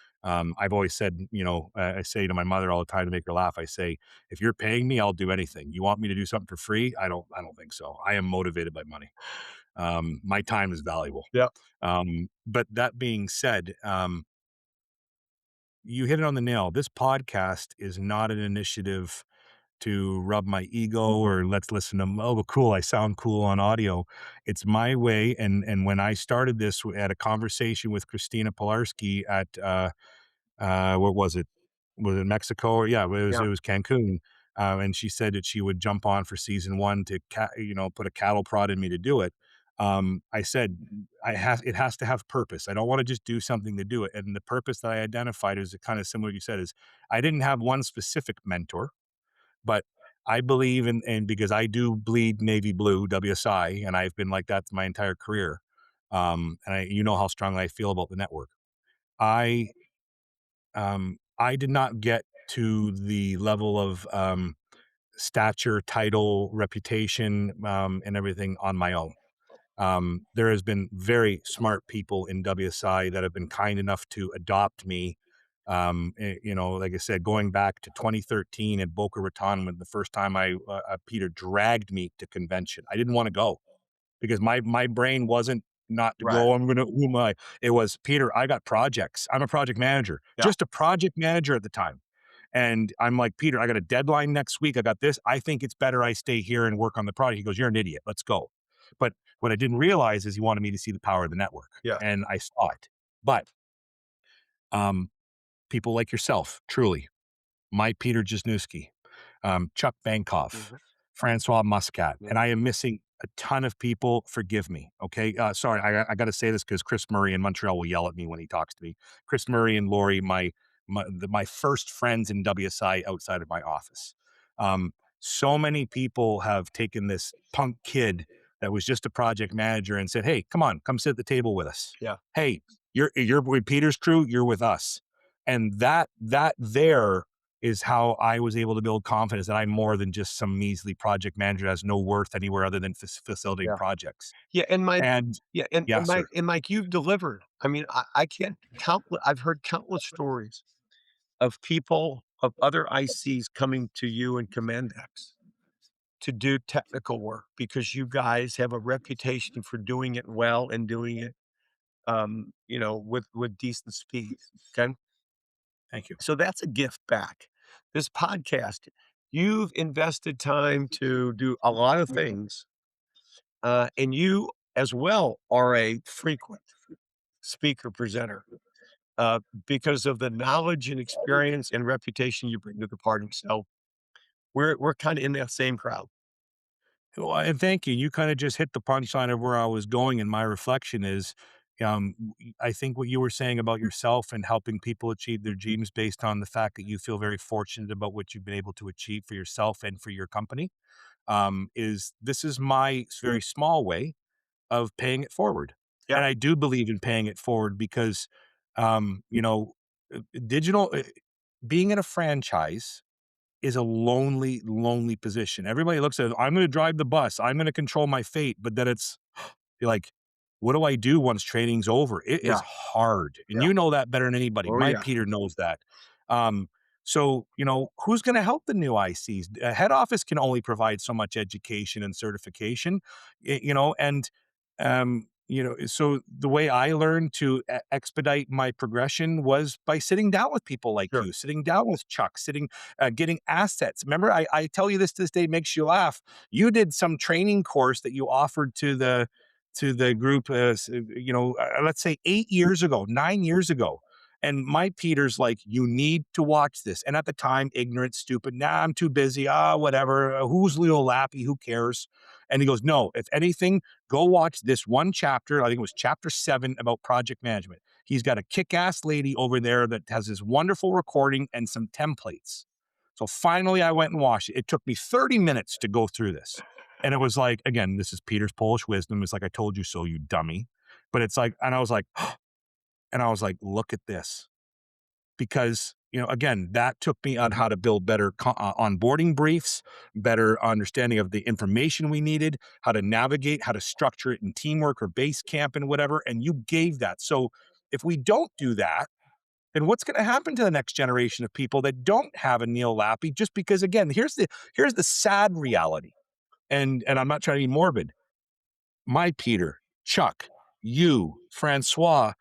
I've always said, I say to my mother all the time to make her laugh. I say, if you're paying me, I'll do anything. You want me to do something for free? I don't think so. I am motivated by money. My time is valuable. Yeah. But that being said, you hit it on the nail. This podcast is not an initiative to rub my ego or let's listen to, oh, cool, I sound cool on audio. It's my way. And when I started this, we had a conversation with Christina Pilarski at what was it? Was it Mexico? Or yeah, Yeah. it was Cancun. And she said that she would jump on for season one to put a cattle prod in me to do it. I said it has to have purpose. I don't want to just do something to do it. And the purpose that I identified is kind of similar to what you said, is I didn't have one specific mentor, but I believe in, and because I do bleed navy blue WSI, and I've been like that my entire career. And how strongly I feel about the network. I I did not get to the level of stature, title, reputation, and everything on my own. There has been very smart people in WSI that have been kind enough to adopt me. Like I said, going back to 2013 at Boca Raton, when the first time Peter dragged me to convention, I didn't want to go because my brain wasn't not to Right. go. Who am I? It was, Peter, I got projects. I'm a project manager, Yeah. just a project manager at the time. And I'm like, Peter, I got a deadline next week. I got this. I think it's better I stay here and work on the project. He goes, you're an idiot. Let's go. But what I didn't realize is he wanted me to see the power of the network. Yeah. And I saw it. But um, people like yourself, truly, my Peter Jasnewski, Chuck Bankoff, Mhm. Francois Muscat, Yeah. and I am missing a ton of people. Forgive me. Okay. Sorry. I got to say this because Chris Murray in Montreal will yell at me when he talks to me. Chris Murray and Lori, my first friends in WSI outside of my office. Um, so many people have taken this punk kid that was just a project manager and said, "Hey, come on, come sit at the table with us. Yeah. Hey, you're with Peter's crew, you're with us." And that there is how I was able to build confidence that I'm more than just some measly project manager that has no worth anywhere other than facilitating Yeah. projects. Yeah, and my And yeah, yeah, sir. and Mike, you've delivered. I mean, I can't I've heard countless stories of people, of other ICs coming to you and Commandex to do technical work because you guys have a reputation for doing it well and doing it, with decent speed, okay? Thank you. So that's a gift back. This podcast, you've invested time to do a lot of things, and you as well are a frequent speaker presenter, because of the knowledge and experience and reputation you bring to the party. So we're kind of in that same crowd. Well, and thank you. You kind of just hit the punchline of where I was going, and my reflection is, I think what you were saying about yourself and helping people achieve their dreams based on the fact that you feel very fortunate about what you've been able to achieve for yourself and for your company, is this is my very small way of paying it forward, Yeah, and I do believe in paying it forward because, um, you know, digital being in a franchise is a lonely, lonely position. Everybody looks at it, I'm gonna drive the bus, I'm gonna control my fate, but then it's you're like, what do I do once training's over? It is yeah, hard, and yeah. you know that better than anybody. Oh My yeah, Peter knows that. Um, so, who's gonna help the new ICs? Head office can only provide so much education and certification, and, so the way I learned to expedite my progression was by sitting down with people like sure. you, sitting down with Chuck, getting assets. Remember, I tell you this day makes you laugh. You did some training course that you offered to the group, let's say 8 years ago, 9 years ago. And my Peter's like, you need to watch this. And at the time, ignorant, stupid, nah, I'm too busy. Whatever. Who's Neal Lappe? Who cares? And he goes, no, if anything, go watch this one chapter. I think it was chapter 7 about project management. He's got a kick ass lady over there that has this wonderful recording and some templates. So finally, I went and watched it. It took me 30 minutes to go through this. And it was like, again, this is Peter's Polish wisdom. It's like, I told you so, you dummy. But it's like, and I was like, and I was like, look at this. Because, again, that took me on how to build better onboarding briefs, better understanding of the information we needed, how to navigate, how to structure it in teamwork or base camp and whatever. And you gave that. So if we don't do that, then what's going to happen to the next generation of people that don't have a Neal Lappe? Just because, again, here's the sad reality. And I'm not trying to be morbid. My Peter, Chuck, you, Francois,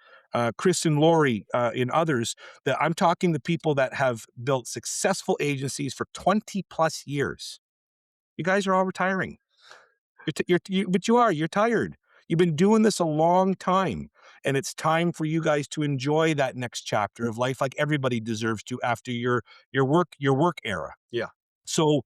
Chris and Lori, and others, that I'm talking to people that have built successful agencies for 20 plus years. You guys are all retiring. But you're tired. You've been doing this a long time, and it's time for you guys to enjoy that next chapter of life, like everybody deserves to after your work era. Yeah, So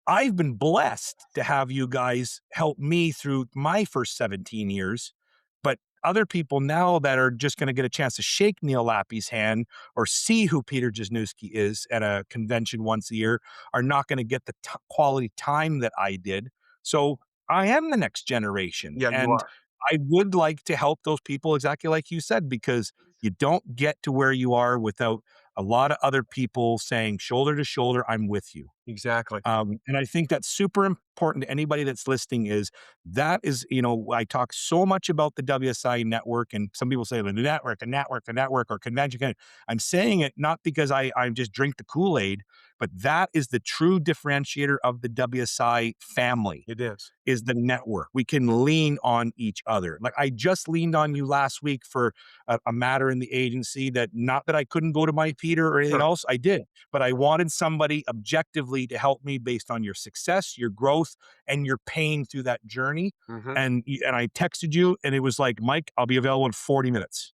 I've been blessed to have you guys help me through my first 17 years, but other people now that are just going to get a chance to shake Neal Lappe's hand or see who Peter Jasnewski is at a convention once a year are not going to get the quality time that I did. So I am the next generation, yeah, you and are. I would like to help those people exactly like you said, because you don't get to where you are without a lot of other people saying shoulder to shoulder, I'm with you. Exactly. And I think that's super important to anybody that's listening is, I talk so much about the WSI network, and some people say the network, or convention. I'm saying it not because I just drink the Kool-Aid, but that is the true differentiator of the WSI family It is. is the network. We can lean on each other. Like I just leaned on you last week for a matter in the agency that not that I couldn't go to my Peter or anything Sure. else. I did, but I wanted somebody objectively to help me based on your success, your growth, and your pain through that journey. Mhm. And I texted you and it was like, Mike, I'll be available in 40 minutes.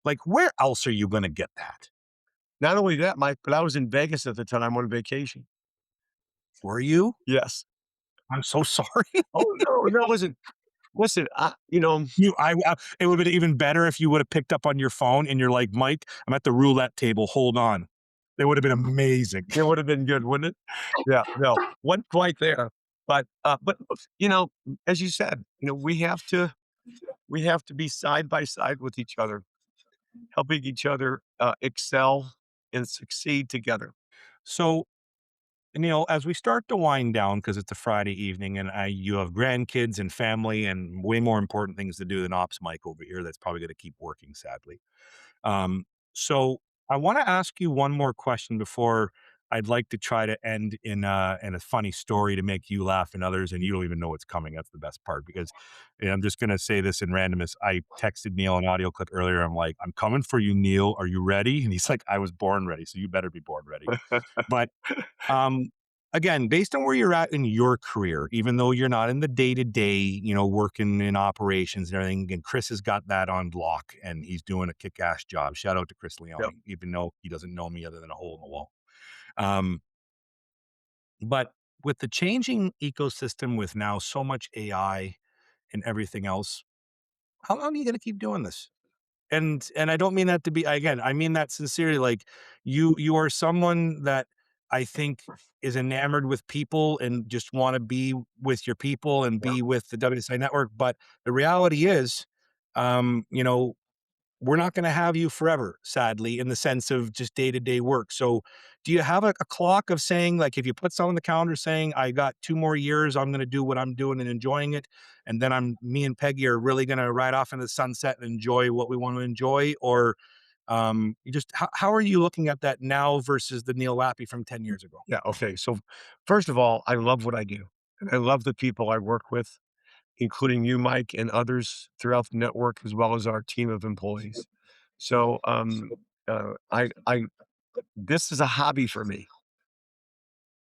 Like, where else are you going to get that? Not only that, Mike, but I was in Vegas at the time, I'm on vacation. Were you? Yes. I'm so sorry. Oh, no, no, listen. Listen, It would have been even better if you would have picked up on your phone and you're like, Mike, I'm at the roulette table. Hold on. It would have been amazing. it would have been good, wouldn't it? Yeah, no, wasn't quite there, but as you said, we have to be side by side with each other, helping each other excel and succeed together. So, Neil, as we start to wind down, because it's a Friday evening and you have grandkids and family and way more important things to do than Ops Mike over here, that's probably going to keep working, sadly. Um, so I want to ask you one more question before I'd like to try to end in a funny story to make you laugh and others, and you don't even know what's coming. That's the best part because I'm just going to say this in randomness. I texted Neil an audio clip earlier. I'm like, I'm coming for you, Neil. Are you ready? And he's like, I was born ready, so you better be born ready. But um, again, based on where you're at in your career, even though you're not in the day to day, working in operations and everything, and Chris has got that on lock and he's doing a kick ass job. Shout out to Chris Yep. Leone, even though he doesn't know me other than a hole in the wall. Um, but with the changing ecosystem, with now so much AI and everything else, how long are you going to keep doing this? And I don't mean that to be, again, I mean that sincerely. Like, you are someone that I think is enamored with people and just want to be with your people and Yeah. be with the WSI network. But the reality is, um, you know, we're not going to have you forever, sadly, in the sense of just day to day work. So, do you have a clock of saying, like, if you put something on the calendar saying, I got 2 more years, I'm going to do what I'm doing and enjoying it. And then me and Peggy are really going to ride off into the sunset and enjoy what we want to enjoy? Or how are you looking at that now versus the Neal Lappe from 10 years ago? Yeah. Okay. So, first of all, I love what I do. And I love the people I work with, including you, Mike, and others throughout the network, as well as our team of employees. So, I this is a hobby for me.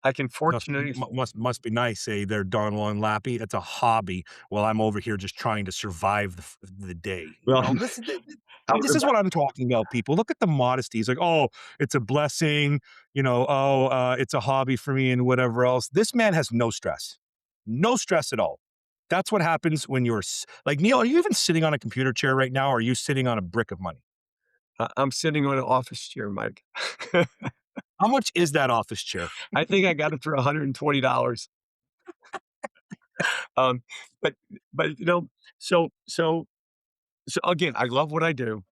I can fortunately, Must be nice. Say they're Donald and Lappy. It's a hobby. While I'm over here just trying to survive the day. well, This is what I'm talking about. People look at the modesty. It's like, oh, it's a blessing. Oh, it's a hobby for me and whatever else. This man has no stress at all. That's what happens when like Neil. Are you even sitting on a computer chair right now? Or are you sitting on a brick of money? I'm sitting on an office chair, Mike. How much is that office chair? I think I got it for $120. Um, but but so again, I love what I do.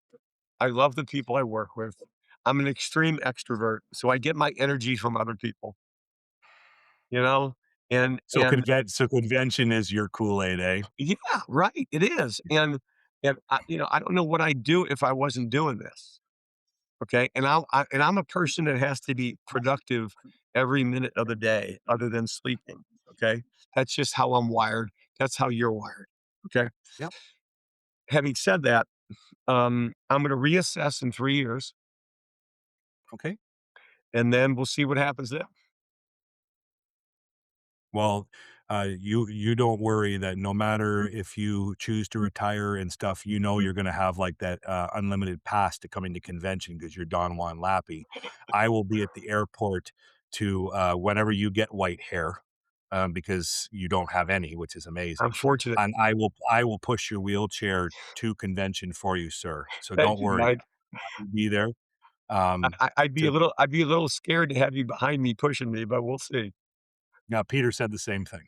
I love the people I work with. I'm an extreme extrovert, so I get my energy from other people, you know? And So convention is your Kool Aid, eh? yeah, right, it is. And I don't know what I'd do if I wasn't doing this. Okay. And I'm a person that has to be productive every minute of the day other than sleeping. Okay. That's just how I'm wired. That's how you're wired. Okay. Yep. Having said that, I'm going to reassess in 3 years Okay. and then we'll see what happens then. Well, you don't worry that no matter if you choose to retire and stuff, you're going to have like that unlimited pass to coming to convention because you're Don Juan Lappy. I will be at the airport to whenever you get white hair, because you don't have any, which is I'm amazing. fortunate. And I will push your wheelchair to convention for you, sir. So don't Thank you, worry, Mike. I'll be there. Um, to I'd be a little scared to have you behind me pushing me, but we'll see. Now, Peter said the same thing.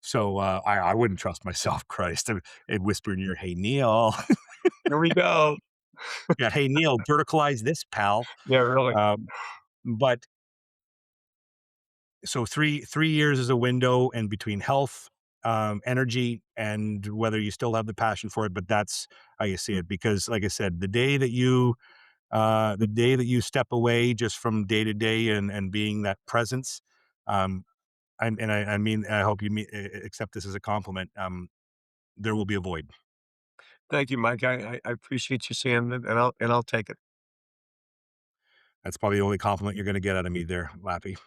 So, I wouldn't trust myself, Christ. It'd whisper in your ear, "Hey, Neil." Here we go. Yeah, "Hey, Neil, verticalize this, pal." Yeah, really. But so 3 years is a window and between health, energy, and whether you still have the passion for it, but that's how you see it. Because like I said, the day that you step away just from day to day and being that presence, um, I mean, I hope you accept this as a compliment, there will be a void. Thank you, Mike. I appreciate you saying that, and I'll take it. That's probably the only compliment you're gonna get out of me there, Lappy.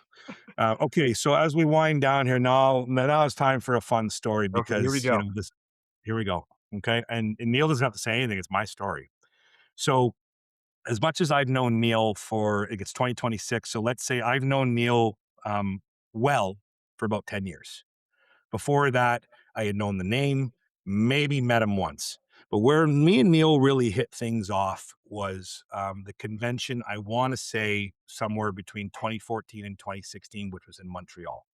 Okay, so as we wind down here now it's time for a fun story Okay, here we because, go. this here we go, okay? And Neil doesn't have to say anything, it's my story. So, as much as I've known Neil for I think it's 2026, so let's say I've known Neil, well, for about 10 years. Before that, I had known the name, maybe met him once. But where me and Neil really hit things off was the convention, I want to say somewhere between 2014 and 2016, which was in Montreal.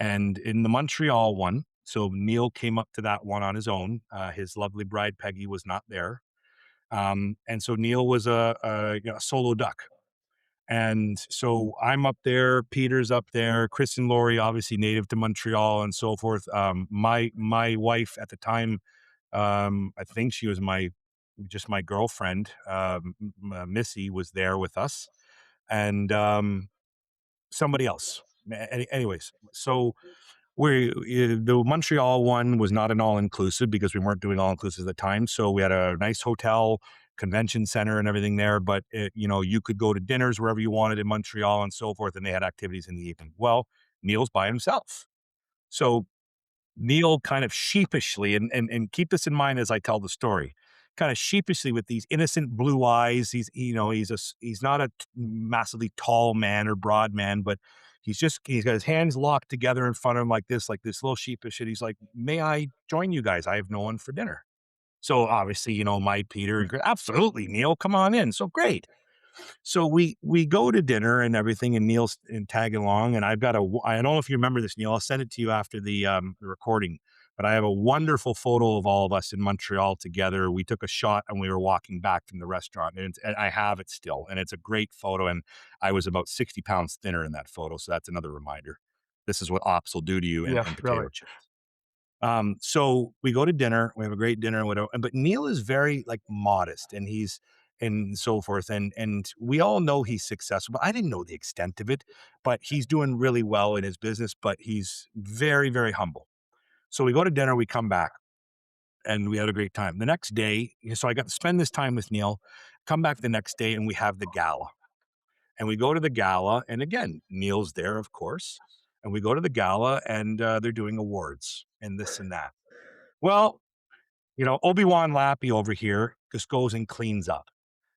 And in the Montreal one, so Neil came up to that one on his own. His lovely bride, Peggy, was not there. And so Neil was a solo duck. And so I'm up there, Peter's up there, Chris and Lori, obviously native to Montreal and so forth. My wife at the time, I think she was my girlfriend, Missy was there with us, and somebody else. Anyways, so the Montreal one was not an all inclusive because we weren't doing all inclusive at the time. So we had a nice hotel, convention center, and everything there. But you could go to dinners wherever you wanted in Montreal and so forth, and they had activities in the evening. Well, Neil's by himself, so Neil kind of sheepishly, and keep this in mind as I tell the story, kind of sheepishly with these innocent blue eyes. He's not a massively tall man or broad man, but he's got his hands locked together in front of him like this little sheepish. And he's like, "May I join you guys? I have no one for dinner." So obviously, my Peter and absolutely, Neil, come on in. So great. So we go to dinner and everything, and Neil's and tagging along. And I don't know if you remember this, Neil. I'll send it to you after the recording. But I have a wonderful photo of all of us in Montreal together. We took a shot and we were walking back from the restaurant, and I have it still, and it's a great photo. And I was about 60 pounds thinner in that photo, so that's another reminder. This is what ops will do to you, Yeah, and really. potato chips. So we go to dinner, we have a great dinner, whatever. But Neil is very like modest, and so forth. And we all know he's successful, but I didn't know the extent of it. But he's doing really well in his business, but he's very, very humble. So we go to dinner, we come back, and we had a great time. The next day, so I got to spend this time with Neil, come back the next day, and we have the gala. And we go to the gala, and again, Neil's there, of course. And we go to the gala, and they're doing awards and this and that. Well, Obi-Wan Lappe over here just goes and cleans up.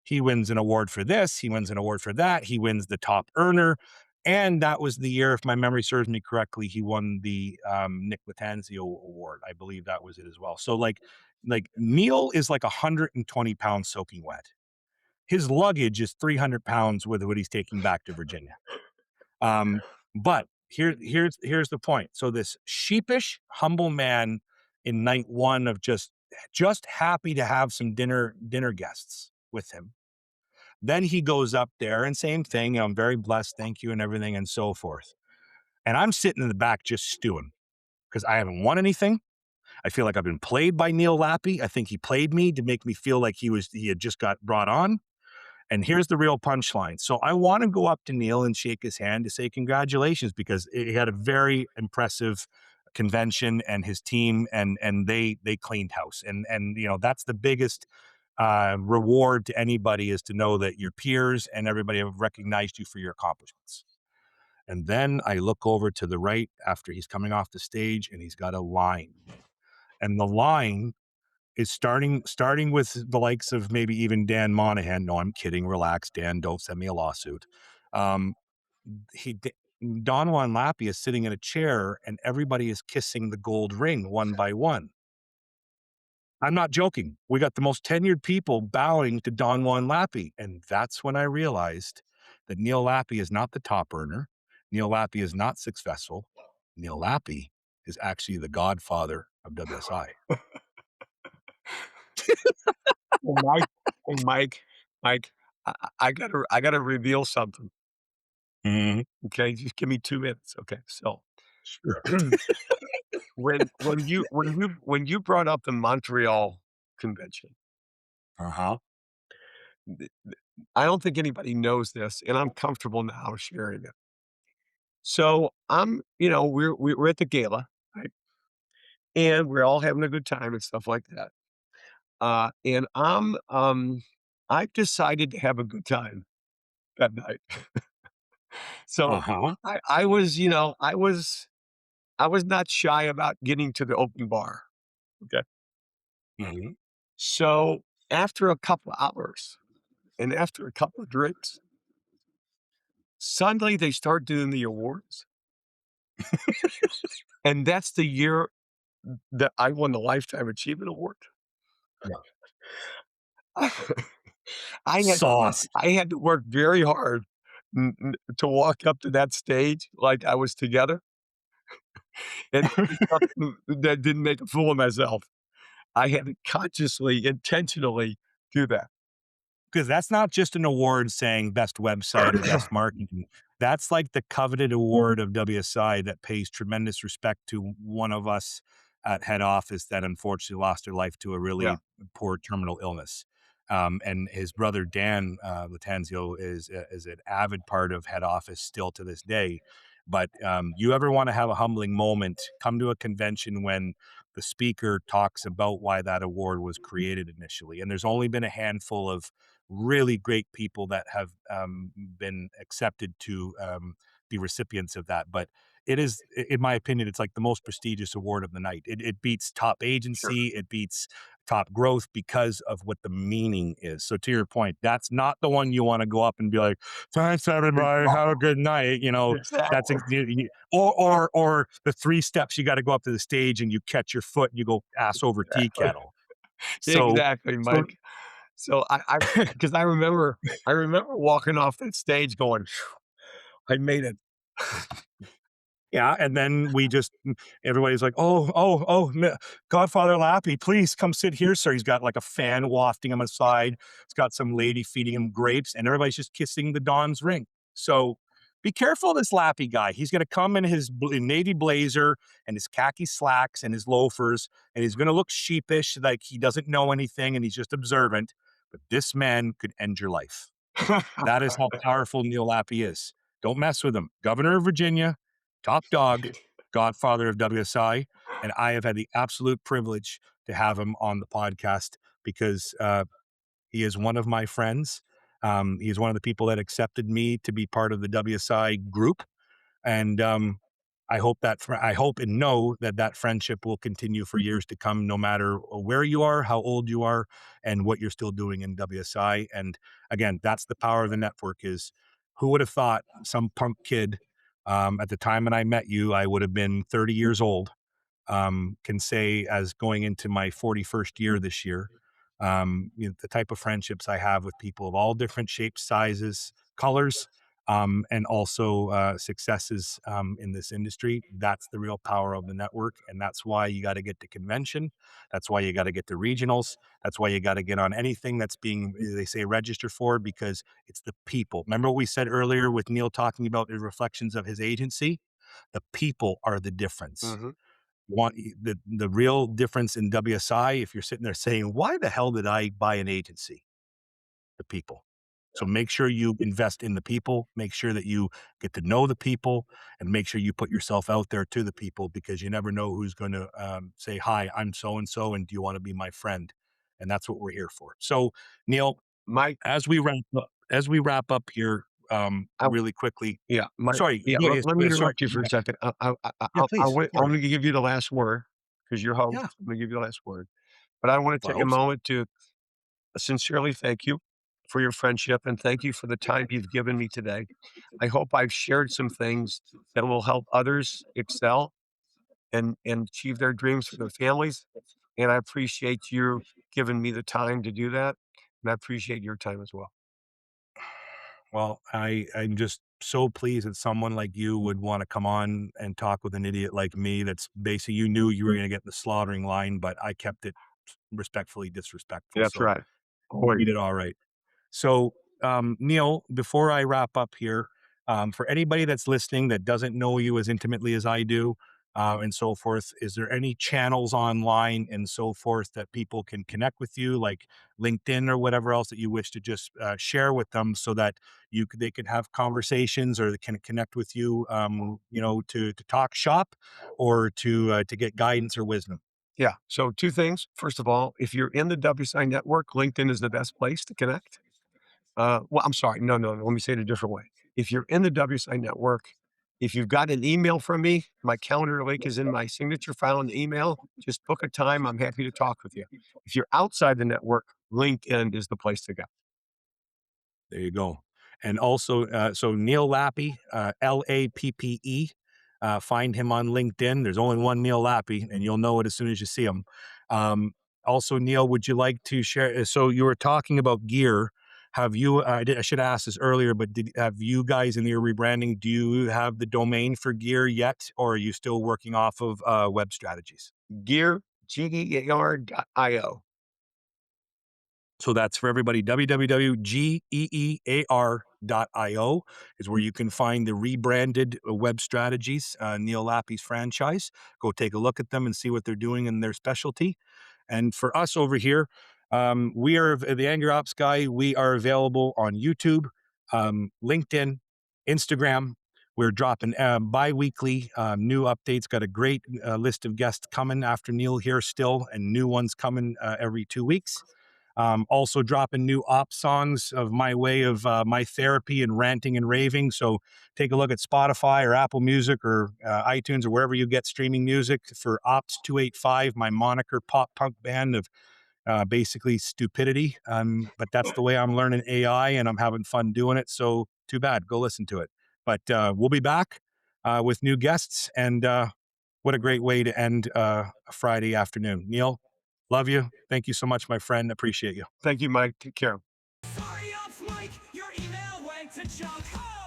He wins an award for this, he wins an award for that, he wins the top earner. And that was the year, if my memory serves me correctly, he won the Nick Latanzio award. I believe that was it as well. So like Neil is like 120 pounds soaking wet. His luggage is 300 pounds with what he's taking back to Virginia. Um, but here's the point. So this sheepish, humble man in night one of just happy to have some dinner guests with him. Then he goes up there and same thing. I'm very blessed, thank you, and everything, and so forth. And I'm sitting in the back just stewing because I haven't won anything. I feel like I've been played by Neal Lappe. I think he played me to make me feel like he had just got brought on. And here's the real punchline. So I want to go up to Neil and shake his hand to say congratulations because he had a very impressive convention and his team and they cleaned house. And that's the biggest reward to anybody is to know that your peers and everybody have recognized you for your accomplishments. And then I look over to the right after he's coming off the stage and he's got a line. And the line is starting with the likes of maybe even Dan Monahan. No, I'm kidding. Relax, Dan. Don't send me a lawsuit. Um, he Don Juan Lappe is sitting in a chair, and everybody is kissing the gold ring one by one. I'm not joking. We got the most tenured people bowing to Don Juan Lappe, and that's when I realized that Neal Lappe is not the top earner. Neal Lappe is not successful. Neal Lappe is actually the godfather of WSI. Well, Mike, I gotta reveal something. Mhm. Okay, just give me 2 minutes. Okay, so Sure. when you brought up the Montreal convention, Uh-huh. I don't think anybody knows this, and I'm comfortable now sharing it. So we're at the gala, right? And we're all having a good time and stuff like that. And I've decided to have a good time that night. So Uh-huh. I was not shy about getting to the open bar. Okay. Mhm. So after a couple hours and after a couple of drinks, suddenly they start doing the awards. And that's the year that I won the Lifetime Achievement Award. Yeah. I had Sauce. I had to work very hard to walk up to that stage like I was together and say something that didn't make a fool of myself. I had to consciously, intentionally do that. Because that's not just an award saying best website or best marketing. That's like the coveted award of WSI that pays tremendous respect to one of us at head office that unfortunately lost their life to a Yeah, really poor terminal illness. And his brother Dan Latanzio is an avid part of head office still to this day. But you ever want to have a humbling moment, come to a convention when the speaker talks about why that award was created initially. And there's only been a handful of really great people that have been accepted to be recipients of that. But it is, in my opinion, it's like the most prestigious award of the night. It beats top sure. agency, it beats top growth because of what the meaning is. So to your point, that's not the one you want to go up and be like, "Thanks everybody, have a good night." You know, that's Exactly. or the three steps you got to go up to the stage and you catch your foot and you go ass over tea Exactly. kettle. So, Exactly, so Mike. So because I remember walking off that stage going, "Phew, I made it." yeah, and then everybody's like, Godfather Lappy, please come sit here, sir." He's got like a fan wafting him aside. He's got some lady feeding him grapes, and everybody's just kissing the Don's ring. So be careful of this Lappy guy. He's going to come in his navy blazer and his khaki slacks and his loafers, and he's going to look sheepish, like he doesn't know anything and he's just observant. But this man could end your life. That is how powerful Neal Lappe is. Don't mess with him. Governor of Virginia, top dog, godfather of WSI, and I have had the absolute privilege to have him on the podcast because he is one of my friends. He is one of the people that accepted me to be part of the WSI group, and I hope and know that that friendship will continue for years to come, no matter where you are, how old you are, and what you're still doing in WSI. And again, that's the power of the network. Is who would have thought some punk kid at the time when I met you, I would have been 30 years old, can say as going into my 41st year this year, the type of friendships I have with people of all different shapes, sizes, colors, and also successes in this industry. That's the real power of the network. And that's why you got to get to convention. That's why you got to get to regionals. That's why you got to get on anything that's being, they say, register for, because it's the people. Remember what we said earlier with Neal talking about the reflections of his agency? The people are the difference. Mhm. Want the real difference in WSI, if you're sitting there saying, "Why the hell did I buy an agency?" The people. So make sure you invest in the people, make sure that you get to know the people, and make sure you put yourself out there to the people, because you never know who's going to say, "Hi, I'm so and so, and do you want to be my friend?" And that's what we're here for. So, Neal, Mike, as we wrap up here, I really quickly. yeah, Mike, Sorry, yeah, go ahead. let me Sorry, interrupt you for a second. yeah, please. I'm Sorry. gonna give you the last word because 'cause you're host. Yeah, I'm gonna give you the last word. But I wanna well, I take a hope so. moment to sincerely thank you for your friendship and thank you for the time you've given me today. I hope I've shared some things that will help others excel and achieve their dreams for their families, and I appreciate you giving me the time to do that, and I appreciate your time as well. Well, I'm just so pleased that someone like you would want to come on and talk with an idiot like me. That's basically, you knew you were going to get the slaughtering line, but I kept it respectfully disrespectful. That's So right. you Always. did all right. So, Neal, before I wrap up here, for anybody that's listening that doesn't know you as intimately as I do, and so forth, is there any channels online and so forth that people can connect with you, like LinkedIn or whatever else that you wish to just share with them, so that they can have conversations or they can connect with you, to talk shop or to get guidance or wisdom. Yeah. So 2 things. First of all, if you're in the WSI network, LinkedIn is the best place to connect. Well, I'm sorry. No, no, no. Let me say it a different way. If you're in the WSI network, if you've got an email from me, my calendar link is in my signature file in the email. Just book a time. I'm happy to talk with you. If you're outside the network, LinkedIn is the place to go. There you go. And also, so Neal Lappe, Lappe, Find him on LinkedIn. There's only one Neal Lappe, and you'll know it as soon as you see him. Um, Also, Neal, would you like to share? So you were talking about Gear. Have you? I should have asked this earlier, but have you guys in your rebranding? Do you have the domain for Gear yet, or are you still working off of Web Strategies? Gear, Gear.io. So that's for everybody. www.geear.io is where you can find the rebranded Web Strategies, Neal Lappe's franchise. Go take a look at them and see what they're doing in their specialty. And for us over here, we are the Angry Ops Guy. We are available on YouTube, LinkedIn, Instagram. We're dropping bi-weekly new updates. Got a great list of guests coming after Neal here still, and new ones coming every 2 weeks. Also dropping new op songs of my way of my therapy and ranting and raving. So take a look at Spotify or Apple Music or iTunes or wherever you get streaming music for Ops 285, my moniker pop punk band of basically stupidity. But that's the way I'm learning AI and I'm having fun doing it. So too bad. Go listen to it. But we'll be back with new guests. And what a great way to end a Friday afternoon. Neal, love you. Thank you so much, my friend. Appreciate you. Thank you, Mike. Take care. Sorry, Ops Mike, your email went to junk. Oh!